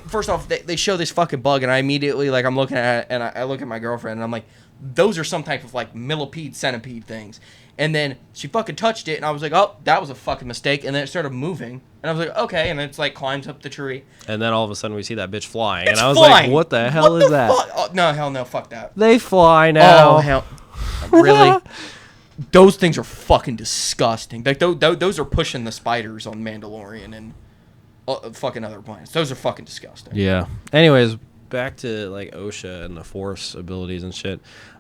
First off, they show this fucking bug, and I immediately I'm looking at it, and I look at my girlfriend, and I'm like, those are some type of like millipede, centipede things. And then she fucking touched it, and I was like, oh, that was a fucking mistake. And then it started moving, and I was like, okay. And then it's like climbs up the tree.
And then all of a sudden we see that bitch flying,
and
I was like, what the hell is that?
Oh, no, hell no, fuck that.
They fly now.
Oh hell, really? Those things are fucking disgusting. Like those are pushing the spiders on Mandalorian and fucking other planets. Those are fucking disgusting.
Yeah. Anyways, back to like Osha and the Force abilities and shit.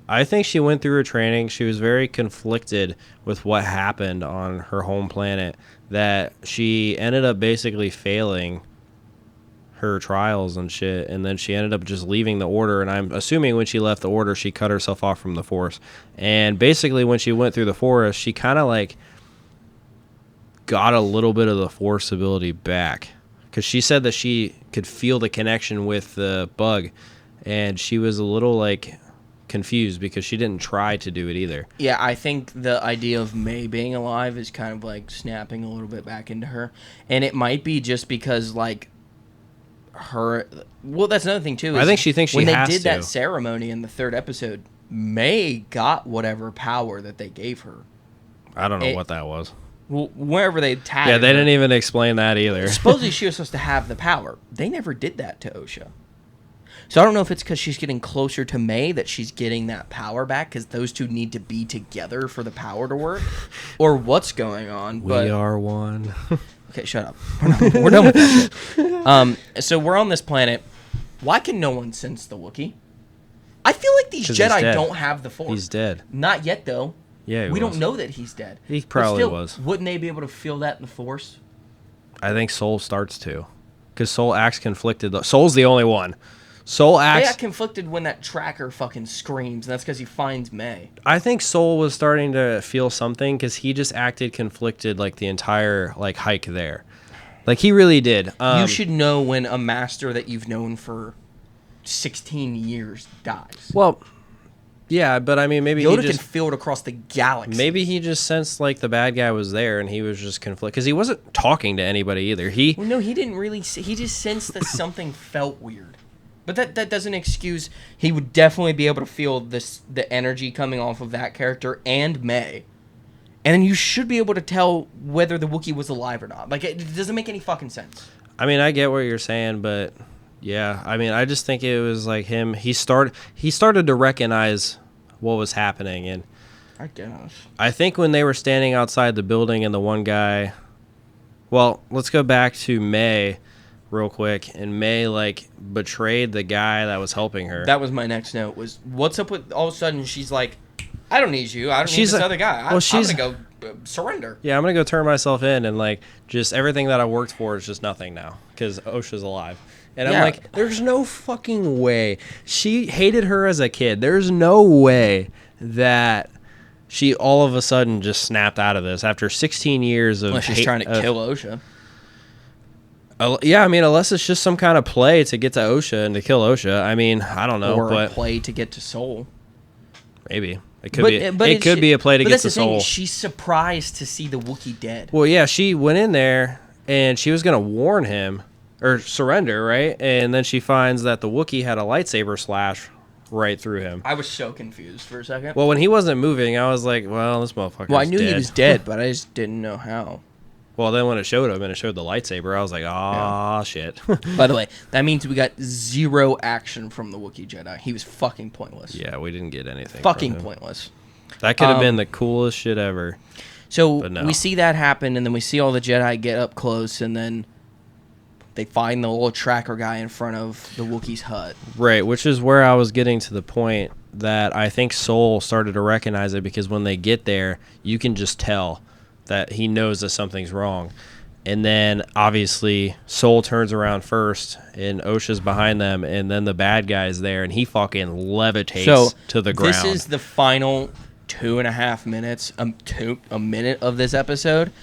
I think she went through her training. She was very conflicted with what happened on her home planet, that she ended up basically failing her trials and shit, and then she ended up just leaving the Order, and I'm assuming when she left the Order, she cut herself off from the Force. And basically when she went through the forest, she kind of like got a little bit of the Force ability back, because she said that she could feel the connection with the bug, and she was a little like confused because she didn't try to do it either.
Yeah, I think the idea of May being alive is kind of like snapping a little bit back into her, and it might be just because like her. Well, that's another thing too.
I think she thinks she
when
has
they did
to.
that ceremony in the third episode, May got whatever power that they gave her.
I don't know what that was.
Well, wherever they tagged
Yeah, they
her,
didn't even explain that either.
supposedly she was supposed to have the power. They never did that to Osha. So I don't know if it's because she's getting closer to May that she's getting that power back, because those two need to be together for the power to work, or what's going on.
We are one.
Okay, shut up. We're done with that shit. So we're on this planet. Why can no one sense the Wookiee? I feel like these Jedi don't have the Force.
He's dead.
Not yet, though.
Yeah,
we don't know that he's dead.
He probably was.
Wouldn't they be able to feel that in the Force?
I think Soul starts to. Because Soul acts conflicted. Soul's the only one. Soul acts...
They got conflicted when that tracker fucking screams, and that's because he finds May.
I think Soul was starting to feel something because he just acted conflicted like the entire like hike there. Like, he really did.
You should know when a master that you've known for 16 years dies.
Well, yeah, but I mean, maybe
Yoda
he just...
can feel it across the galaxy.
Maybe he just sensed like the bad guy was there and he was just conflicted. Because he wasn't talking to anybody either.
Well, no, he didn't really... He just sensed that something felt weird. But that doesn't excuse... He would definitely be able to feel the energy coming off of that character and May. And then you should be able to tell whether the Wookiee was alive or not. Like, it doesn't make any fucking sense.
I mean, I get what you're saying, but yeah. I mean, I just think it was like him. He started to recognize what was happening. And
I guess.
I think when they were standing outside the building and the one guy... Well, let's go back to May real quick. And May, like, betrayed the guy that was helping her.
That was my next note, was what's up with... All of a sudden, she's like... I don't need you. I don't need this other guy. I'm going to go surrender.
Yeah, I'm going to go turn myself in, and, like, just everything that I worked for is just nothing now because Osha's alive. And I'm like, there's no fucking way. She hated her as a kid. There's no way that she all of a sudden just snapped out of this after 16 years of...
Unless she's trying to kill Osha.
Yeah, I mean, unless it's just some kind of play to get to Osha and to kill Osha. I mean, I don't know.
Or a play to get to Soul.
Maybe. It could be a play to get to Soul.
She's surprised to see the Wookiee dead.
Well, yeah, she went in there and she was going to warn him or surrender, right? And then she finds that the Wookiee had a lightsaber slash right through him.
I was so confused for a second.
Well, when he wasn't moving, I was like, well, this motherfucker's dead.
Well, I knew he was dead, but I just didn't know how.
Well, then when it showed him and it showed the lightsaber, I was like, shit.
By the way, that means we got zero action from the Wookiee Jedi. He was fucking pointless.
Yeah, we didn't get anything.
Fucking pointless.
That could have been the coolest shit ever.
So we see that happen, and then we see all the Jedi get up close, and then they find the little tracker guy in front of the Wookiee's hut.
Right, which is where I was getting to the point that I think Soul started to recognize it, because when they get there, you can just tell that he knows that something's wrong. And then, obviously, Soul turns around first, and Osha's behind them, and then the bad guy's there, and he fucking levitates to the ground.
This is the final 2.5 minutes, a minute of this episode.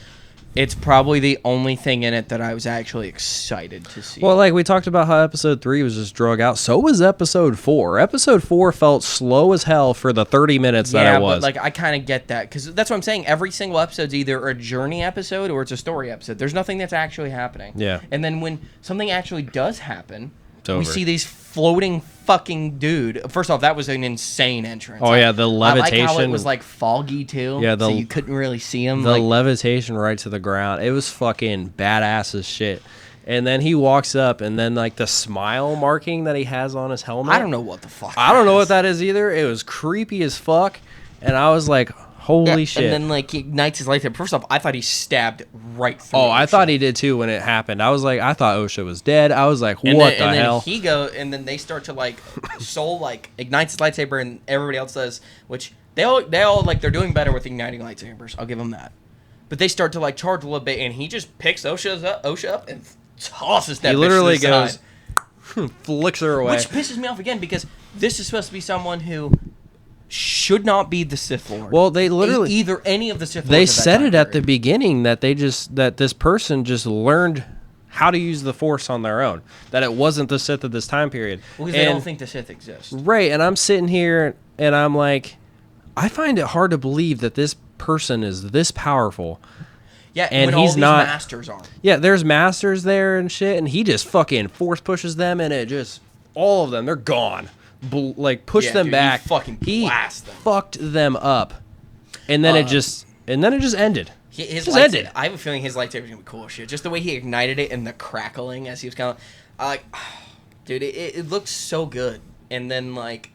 It's probably the only thing in it that I was actually excited to see.
Well, like we talked about how episode 3 was just drug out. So was episode 4. Episode 4 felt slow as hell for the 30 minutes that it was.
But like I kind of get that, because that's what I'm saying. Every single episode's either a journey episode or it's a story episode. There's nothing that's actually happening.
Yeah.
And then when something actually does happen,
we
see these floating fucking dude. First off, that was an insane entrance.
Oh, yeah, the levitation.
I like how it was like foggy too. Yeah, so you couldn't really see him.
The levitation right to the ground. It was fucking badass as shit. And then he walks up, and then like the smile marking that he has on his helmet.
I don't know what the fuck.
I don't know what that is either. It was creepy as fuck, and I was like, holy shit.
And then like he ignites his lightsaber. First off, I thought he stabbed right through.
Oh, I thought he did too when it happened. I was like, I thought Osha was dead. I was like, what the hell?
And then they start to like Soul like ignites his lightsaber, and everybody else does, which they all like, they're doing better with igniting lightsabers. I'll give them that. But they start to like charge a little bit, and he just picks Osha up and tosses that. He literally goes,
flicks her away,
which pisses me off again, because this is supposed to be someone who should not be the Sith Lord.
Well, they literally
either any of the Sith Lords.
They said it at the beginning that this person just learned how to use the Force on their own. That it wasn't the Sith of this time period.
Because they don't think the Sith exist.
Right, and I'm sitting here and I'm like, I find it hard to believe that this person is this powerful.
Yeah, and he's not. Masters are.
Yeah, there's masters there and shit, and he just fucking force pushes them, and it just all of them, they're gone. Push them back.
He blast them.
Fucked them up, and then it just ended.
His lightsaber, I have a feeling his lightsaber is gonna be cool as shit. Just the way he ignited it and the crackling as he was kind of, dude, it looks so good. And then, like,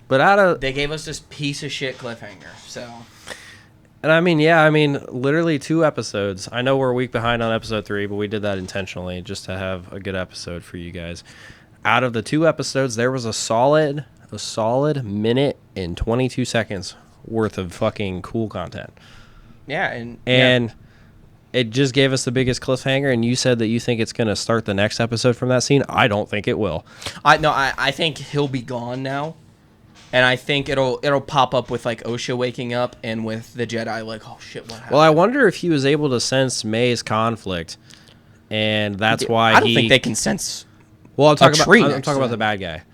But out of
they gave us this piece of shit cliffhanger, so...
And literally 2 episodes. I know we're a week behind on episode 3, but we did that intentionally just to have a good episode for you guys. Out of the 2 episodes, there was a solid minute and 22 seconds worth of fucking cool content.
Yeah,
and it just gave us the biggest cliffhanger, and you said that you think it's going to start the next episode from that scene. I don't think it will.
I think he'll be gone now. And I think it'll pop up with, like, Osha waking up and with the Jedi, like, oh, shit, what happened?
Well, I wonder if he was able to sense May's conflict, and that's why
I don't think they can sense.
Well, I'm talking
about
the bad guy.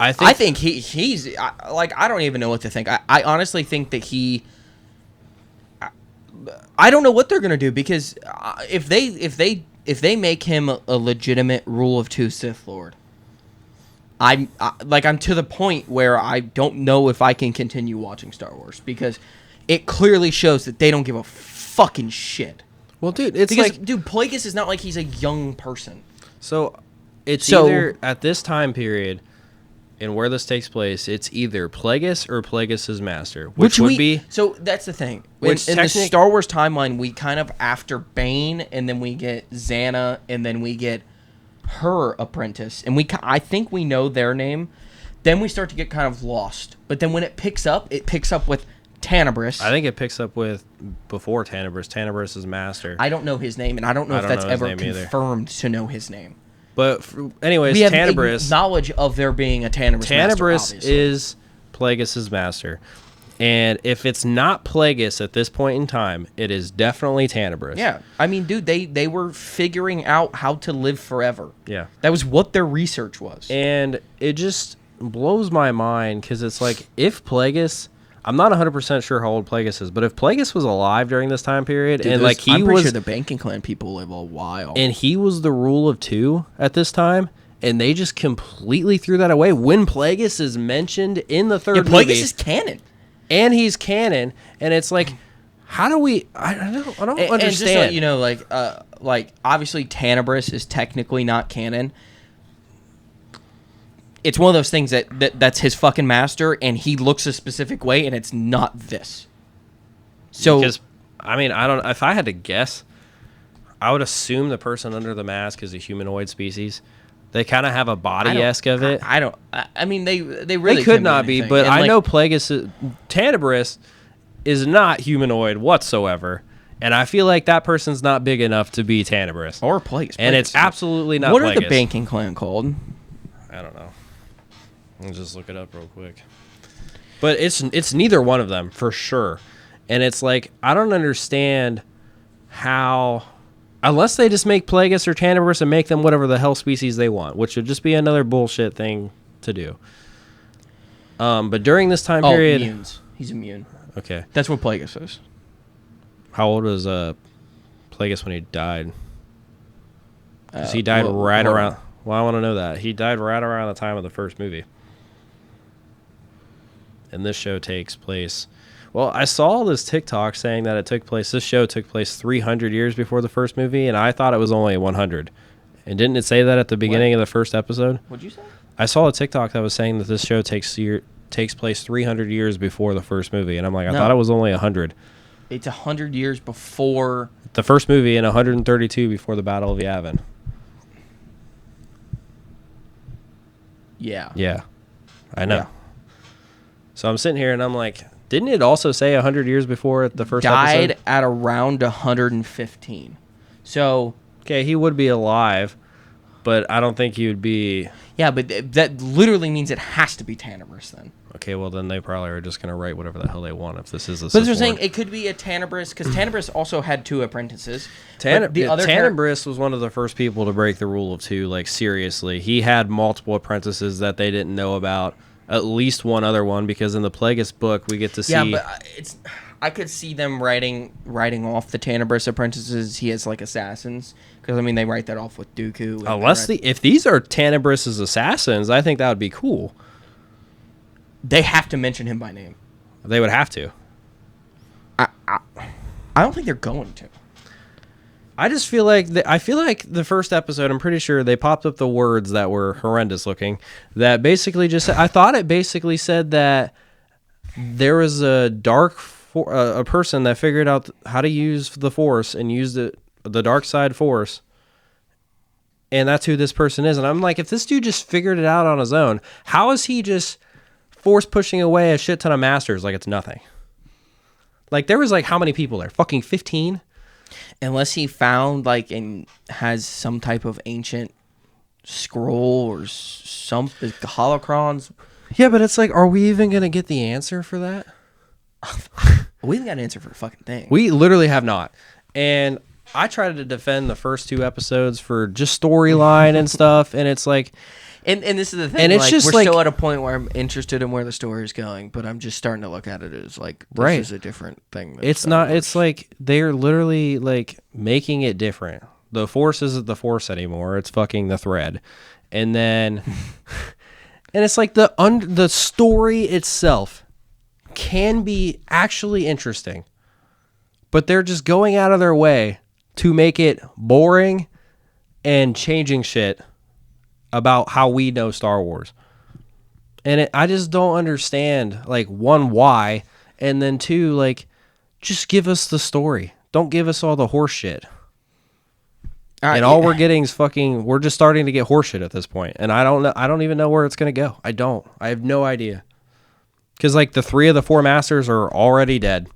I think he's like, I don't even know what to think. I honestly think that I don't know what they're gonna do, because if they make him a legitimate Rule of 2 Sith Lord, I'm to the point where I don't know if I can continue watching Star Wars, because it clearly shows that they don't give a fucking shit.
Well, dude,
Plagueis is not like he's a young person.
So either at this time period and where this takes place, it's either Plagueis or Plagueis' master, which would be...
So that's the thing. In the Star Wars timeline, we kind of, after Bane, and then we get Xana, and then we get her apprentice, and I think we know their name. Then we start to get kind of lost. But then when it picks up with Tanabris.
I think it picks up with before Tanabris. Tanabris' master.
I don't know his name, and I don't know if that's ever confirmed to know his name.
But anyways,
we have
Tanabris,
knowledge of there being a Tanabris master,
Tanabris is Plagueis' master. And if it's not Plagueis at this point in time, it is definitely Tanabris.
Yeah. I mean, dude, they were figuring out how to live forever.
Yeah.
That was what their research was.
And it just blows my mind, because it's like, if Plagueis... I'm not 100% sure how old Plagueis is, but if Plagueis was alive during this time period, dude,
and like I'm pretty sure the Banking Clan people live a while,
and he was the Rule of 2 at this time, and they just completely threw that away when Plagueis is mentioned in the third movie.
Plagueis is canon.
And he's canon, and it's like, how do we? I don't understand.
And just so you know, like obviously Tanabris is technically not canon. It's one of those things that's his fucking master, and he looks a specific way, and it's not this. So,
because I don't. If I had to guess, I would assume the person under the mask is a humanoid species. They kind of have a body-esque of it.
I mean, they really
they could not be, but I know Tanabris is not humanoid whatsoever, and I feel like that person's not big enough to be Tanabris
or Plagueis.
And it's absolutely not.
What
Plagueis.
Are the Banking Clan called?
I don't know. I'll just look it up real quick. But it's neither one of them for sure, and it's like, I don't understand how. Unless they just make Plagueis or Tanabris and make them whatever the hell species they want, which would just be another bullshit thing to do. But during this time period...
Immunes. He's immune.
Okay.
That's what Plagueis is.
How old was Plagueis when he died? Because he died around... Well, I want to know that. He died right around the time of the first movie. And this show takes place... Well, I saw this TikTok saying that this show took place 300 years before the first movie, and I thought it was only 100. And didn't it say that at the beginning of the first episode?
What'd you say?
I saw a TikTok that was saying that this show takes place 300 years before the first movie, and I'm like, I thought it was only 100.
It's 100 years before...
the first movie, and 132 before the Battle of Yavin.
Yeah.
Yeah. I know. Yeah. So I'm sitting here, and I'm like... Didn't it also say 100 years before the first episode?
Died at around 115. So...
Okay, he would be alive, but I don't think he would be...
Yeah, but that literally means it has to be Tanabris then.
Okay, well then they probably are just going to write whatever the hell they want if this is a
But they're saying it could be a Tanabris, because Tanabris also had 2 apprentices.
Tanabris was one of the first people to break the Rule of 2, like, seriously. He had multiple apprentices that they didn't know about. At least one other one, because in the Plagueis book we get to see...
Yeah, but I could see them writing off the Tanabris apprentices. He has, like, assassins. Because, I mean, they write that off with Dooku.
If these are Tanabris' assassins, I think that would be cool.
They have to mention him by name.
They would have to.
I don't think they're going to.
I just feel like the first episode, I'm pretty sure they popped up the words that were horrendous looking. That basically just I thought it basically said that there was a a person that figured out how to use the Force and used the dark side Force, and that's who this person is. And I'm like, if this dude just figured it out on his own, how is he just Force pushing away a shit ton of masters like it's nothing? Like there was like how many people there? Fucking 15.
Unless he found like and has some type of ancient scroll or some holocrons.
Yeah, but it's like, are we even gonna get the answer for that?
We haven't got an answer for a fucking thing.
We literally have not. And I tried to defend the first 2 episodes for just storyline and stuff, and it's like,
and this is the thing.
And it's
like,
just
we're
like,
still at a point where I'm interested in where the story is going, but I'm just starting to look at it as like this
right.
is a different thing.
It's not. It's like they're literally like making it different. The Force isn't the Force anymore. It's fucking the thread, and then, and it's like the story itself can be actually interesting, but they're just going out of their way to make it boring and changing shit about how we know Star Wars. And I just don't understand, like, 1, why, and then 2, like, just give us the story. Don't give us all the horse shit. And all we're getting is we're just starting to get horse shit at this point. And I don't know. I don't even know where it's going to go. I have no idea. Because, like, the 3 of the 4 masters are already dead.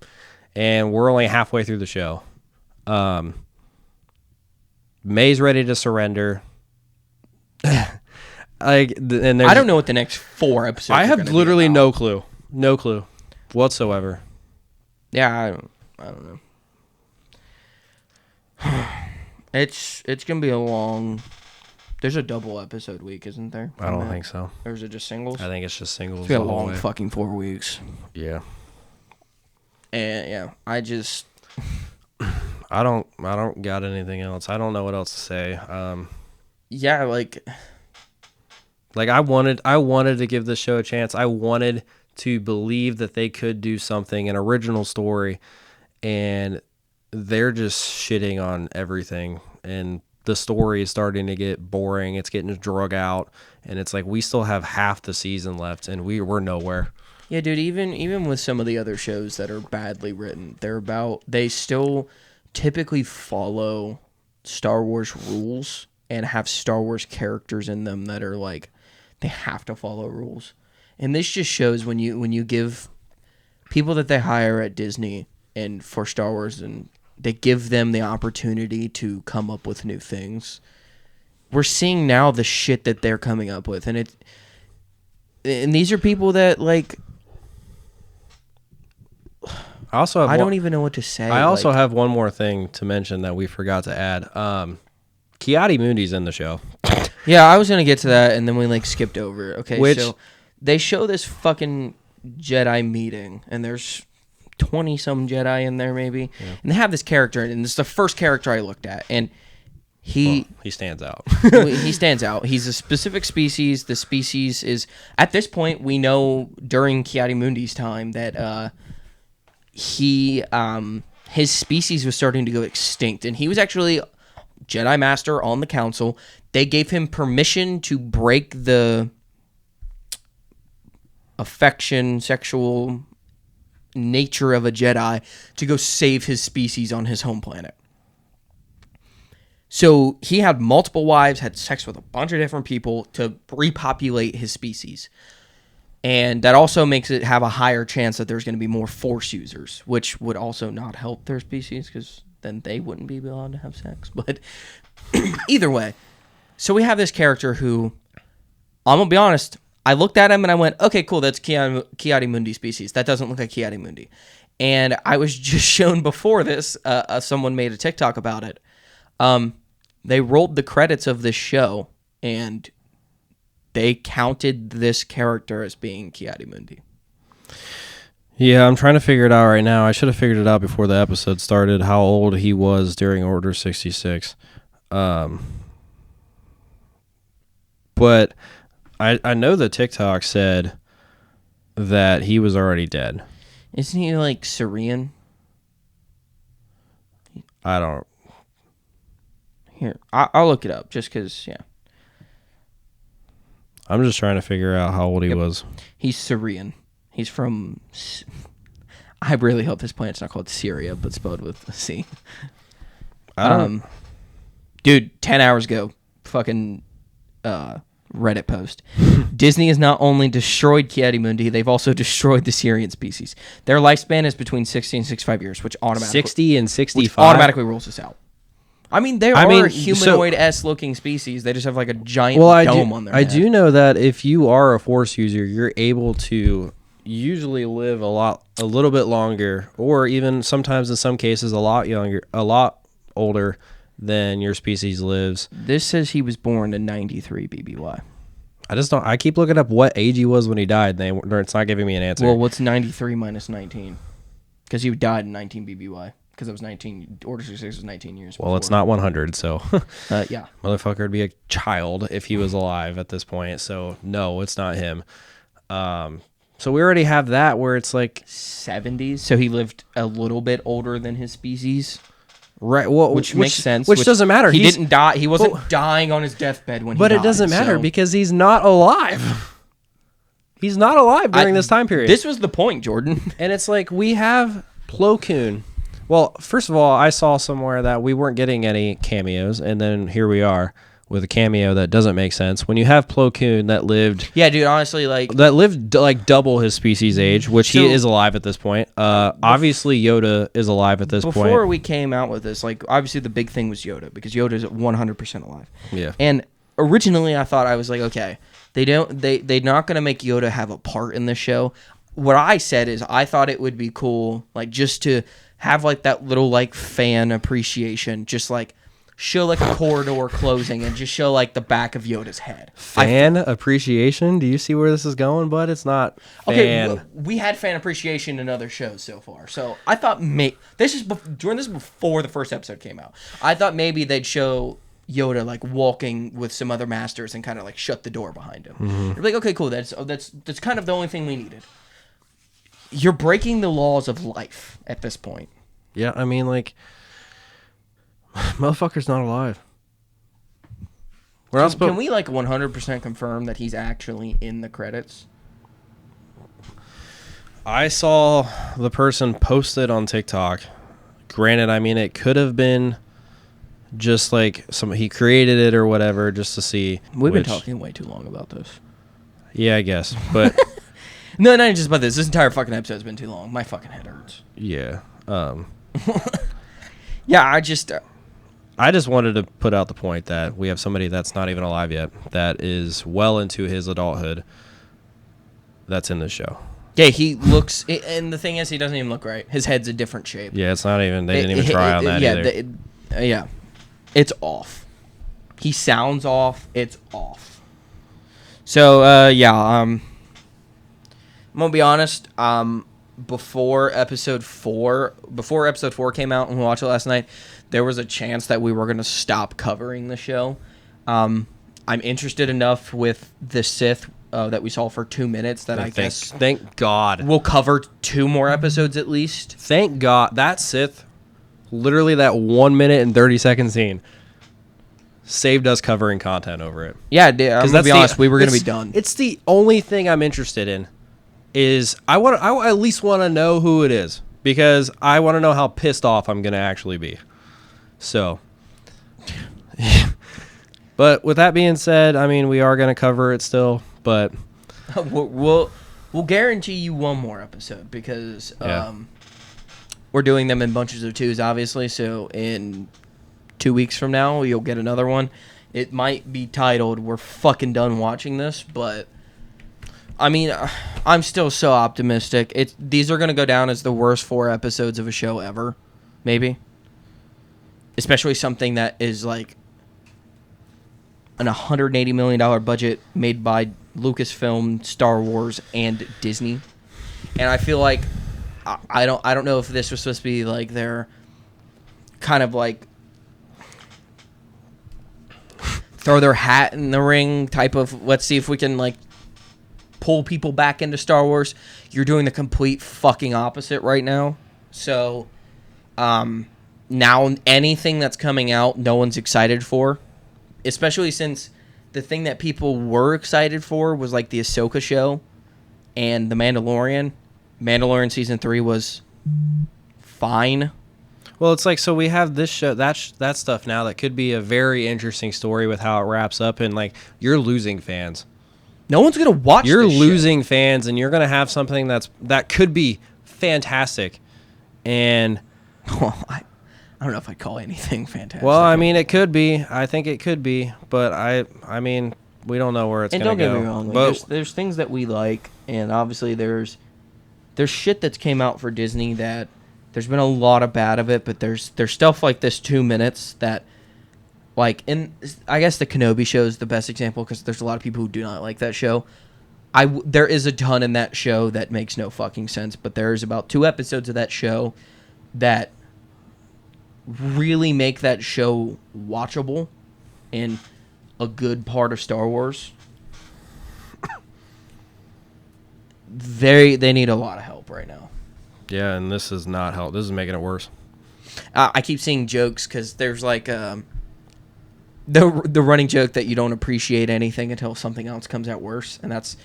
And we're only halfway through the show. May's ready to surrender. I don't
know what the next 4 episodes.
I have literally no clue whatsoever.
Yeah, I don't know. It's gonna be a long. There's a double episode week, isn't there?
I don't think so.
Or is it just singles?
I think it's just singles.
It's been a long fucking 4 weeks.
Yeah.
And yeah,
I don't got anything else. I don't know what else to say.
Yeah, like
I wanted to give this show a chance. I wanted to believe that they could do something, an original story, and they're just shitting on everything. And the story is starting to get boring. It's getting drug out, and it's like we still have half the season left, and we're nowhere.
Yeah, dude. Even with some of the other shows that are badly written, they still typically follow Star Wars rules and have Star Wars characters in them that are like they have to follow rules. And this just shows when you give people that they hire at Disney and for Star Wars and they give them the opportunity to come up with new things. We're seeing now the shit that they're coming up with, and these are people that like. I don't even know what to say.
I also have one more thing to mention that we forgot to add. Ki-Adi-Mundi's in the show.
Yeah, I was gonna get to that, and then we like skipped over. Okay,
so
they show this fucking Jedi meeting, and there's 20-some Jedi in there, maybe, and they have this character, and this is the first character I looked at, and he
stands out.
He stands out. He's a specific species. The species is at this point we know during Ki-Adi-Mundi's time that his species was starting to go extinct, and he was actually Jedi Master on the Council. They gave him permission to break the sexual nature of a Jedi to go save his species on his home planet. So he had multiple wives, had sex with a bunch of different people to repopulate his species. And that also makes it have a higher chance that there's going to be more Force users, which would also not help their species because then they wouldn't be allowed to have sex. But either way, so we have this character who, I'm going to be honest, I looked at him and I went, okay, cool, that's Ki-Adi-Mundi species. That doesn't look like Ki-Adi-Mundi. And I was just shown before this, someone made a TikTok about it. They rolled the credits of this show and they counted this character as being Ki-Adi-Mundi.
Yeah, I'm trying to figure it out right now. I should have figured it out before the episode started, how old he was during Order 66. But I know the TikTok said that he was already dead.
Isn't he like Syrian?
I don't...
Here, I'll look it up just because, yeah.
I'm just trying to figure out how old he was.
He's Syrian. He's from... I really hope this planet's not called Syria, but spelled with a C. Dude, 10 hours ago, fucking Reddit post. Disney has not only destroyed Kiadimundi, they've also destroyed the Syrian species. Their lifespan is between 60 and 65 years, which automatically...
60 and 65?
Which automatically rules us out. I mean, they are humanoid-esque looking species. They just have like a giant dome on their head.
I do know that if you are a Force user, you're able to usually live a little bit longer, or even sometimes in some cases a lot older than your species lives.
This says he was born in 93 BBY.
I keep looking up what age he was when he died. It's not giving me an answer.
Well, what's 93 minus 19? Because he died in 19 BBY. Because it was 19, Order 66 was 19 years before.
Well, it's not 100, so...
yeah.
Motherfucker would be a child if he was alive at this point, so no, it's not him. So we already have that where it's like...
70s, so he lived a little bit older than his species.
Right, well,
which makes sense.
Which doesn't matter.
He didn't die. He wasn't dying on his deathbed when he died.
But it doesn't matter because he's not alive. He's not alive during this time period.
This was the point, Jordan.
And it's like we have Plo Koon. Well, first of all, I saw somewhere that we weren't getting any cameos, and then here we are with a cameo that doesn't make sense. When you have Plo Koon that lived...
Yeah, dude, honestly, like...
That lived like double his species age, which he is alive at this point. Obviously, Yoda is alive at this point.
Before we came out with this, like, obviously the big thing was Yoda, because Yoda is 100% alive.
Yeah.
And originally I thought, I was like, okay, they're not going to make Yoda have a part in this show. What I said is I thought it would be cool, like, just to... have like that little like fan appreciation, just like show like a corridor closing and just show like the back of Yoda's head.
Fan appreciation? Do you see where this is going, bud? It's not fan.
Okay, we had fan appreciation in other shows so far. So I thought this is before the first episode came out. I thought maybe they'd show Yoda like walking with some other masters and kind of like shut the door behind him.
Mm-hmm.
You're like, okay, cool. That's kind of the only thing we needed. You're breaking the laws of life at this point.
Yeah, I mean, like, motherfucker's not alive.
Can we, like, 100% confirm that he's actually in the credits?
I saw the person post it on TikTok. Granted, I mean, it could have been just, like, he created it or whatever just to see.
We've been talking way too long about this.
Yeah, I guess, but...
No, not just about this. This entire fucking episode's been too long. My fucking head hurts.
Yeah.
Yeah, I just
wanted to put out the point that we have somebody that's not even alive yet, that is well into his adulthood, that's in this show.
Yeah, he looks... And the thing is, he doesn't even look right. His head's a different shape.
Yeah, it's not even... They didn't even try on that either.
Yeah. It's off. He sounds off. It's off. So, I'm gonna be honest. Before episode 4 came out and we watched it last night, there was a chance that we were gonna stop covering the show. I'm interested enough with the Sith that we saw for 2 minutes that
thank God
we'll cover 2 more episodes at least.
Thank God that Sith, literally that 1 minute and 30-second scene, saved us covering content over it.
Yeah, I'm gonna be honest, we were gonna be done.
It's the only thing I'm interested in. Is I at least want to know who it is, because I want to know how pissed off I'm going to actually be. So, but with that being said, I mean, we are going to cover it still, but
we'll guarantee you one more episode because we're doing them in bunches of 2s, obviously. So in 2 weeks from now, you'll get another one. It might be titled "We're fucking done watching this," but I mean, I'm still so optimistic. These are going to go down as the worst 4 episodes of a show ever, maybe. Especially something that is like an $180 million budget made by Lucasfilm, Star Wars, and Disney. And I feel like I don't know if this was supposed to be like their kind of like throw their hat in the ring type of, let's see if we can like pull people back into Star Wars. You're doing the complete fucking opposite right now. So, now anything that's coming out, no one's excited for, especially since the thing that people were excited for was like the Ahsoka show and the Mandalorian. Mandalorian season 3 was fine.
Well, it's like, so we have this show, that stuff now that could be a very interesting story with how it wraps up, and like you're losing fans.
No one's gonna watch.
You're
this
losing
shit.
fans, and you're gonna have something that could be fantastic, and
Well, I don't know if I'd call anything fantastic.
well, I mean, it could be. I think it could be, but I mean, we don't know where it's
and
gonna
don't
go.
get me wrong. Like,
But
there's things that we like, and obviously there's shit that's came out for Disney that there's been a lot of bad of it, but there's stuff like this 2 minutes that, like, in I guess the Kenobi show is the best example because there's a lot of people who do not like that show. There is a ton in that show that makes no fucking sense, but there's about 2 episodes of that show that really make that show watchable and a good part of Star Wars. They need a lot of help right now.
yeah, and this is not help. This is making it worse.
I keep seeing jokes because there's like the running joke that you don't appreciate anything until something else comes out worse, and that's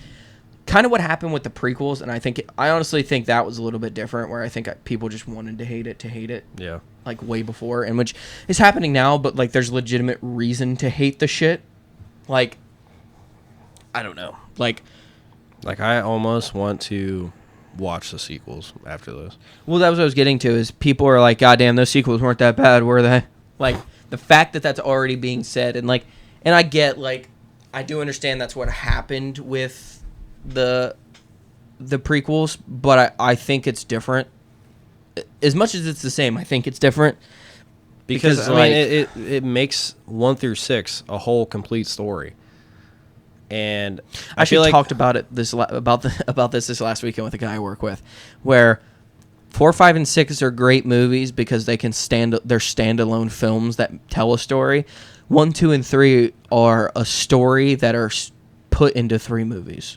kind of what happened with the prequels. And I honestly think that was a little bit different, where I think people just wanted to hate it.
Yeah.
Like way before, and which is happening now, but like there's legitimate reason to hate the shit. Like, I don't know. Like
I almost want to watch the sequels after this.
well, that was what I was getting to, is people are like, God damn, those sequels weren't that bad, were they? Like, the fact that that's already being said, and like, and I get, like, I do understand that's what happened with the prequels, but I think it's different. As much as it's the same, I think it's different.
Because I
like,
mean, it makes 1 through 6 a whole complete story. And
I
feel
actually
like
talked about it about this last weekend with a guy I work with, where 4, 5, and 6 are great movies because they're standalone films that tell a story. 1, 2, and 3 are a story that are put into 3 movies.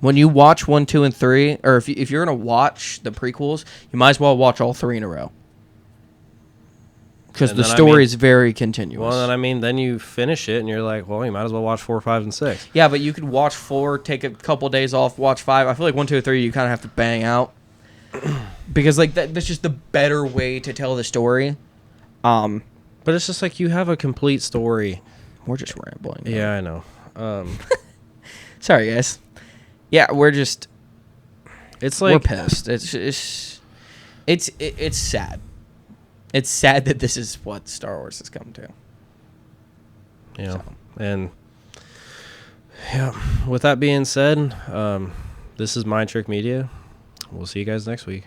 When you watch 1, 2, and 3, or if you're gonna watch the prequels, you might as well watch all 3 in a row. Because the story is very continuous.
Well, then I mean, then you finish it and you're like, well, you might as well watch 4, 5, and 6.
Yeah, but you could watch 4, take a couple days off, watch 5. I feel like 1, 2, 3, you kind of have to bang out because like that's just the better way to tell the story.
But it's just like you have a complete story.
We're just rambling.
Yeah, I know.
Sorry, guys. Yeah, we're just.
It's like
we're pissed. It's sad. It's sad that this is what Star Wars has come to.
You know,
So.
and yeah. With that being said, this is Mind Trick Media. We'll see you guys next week.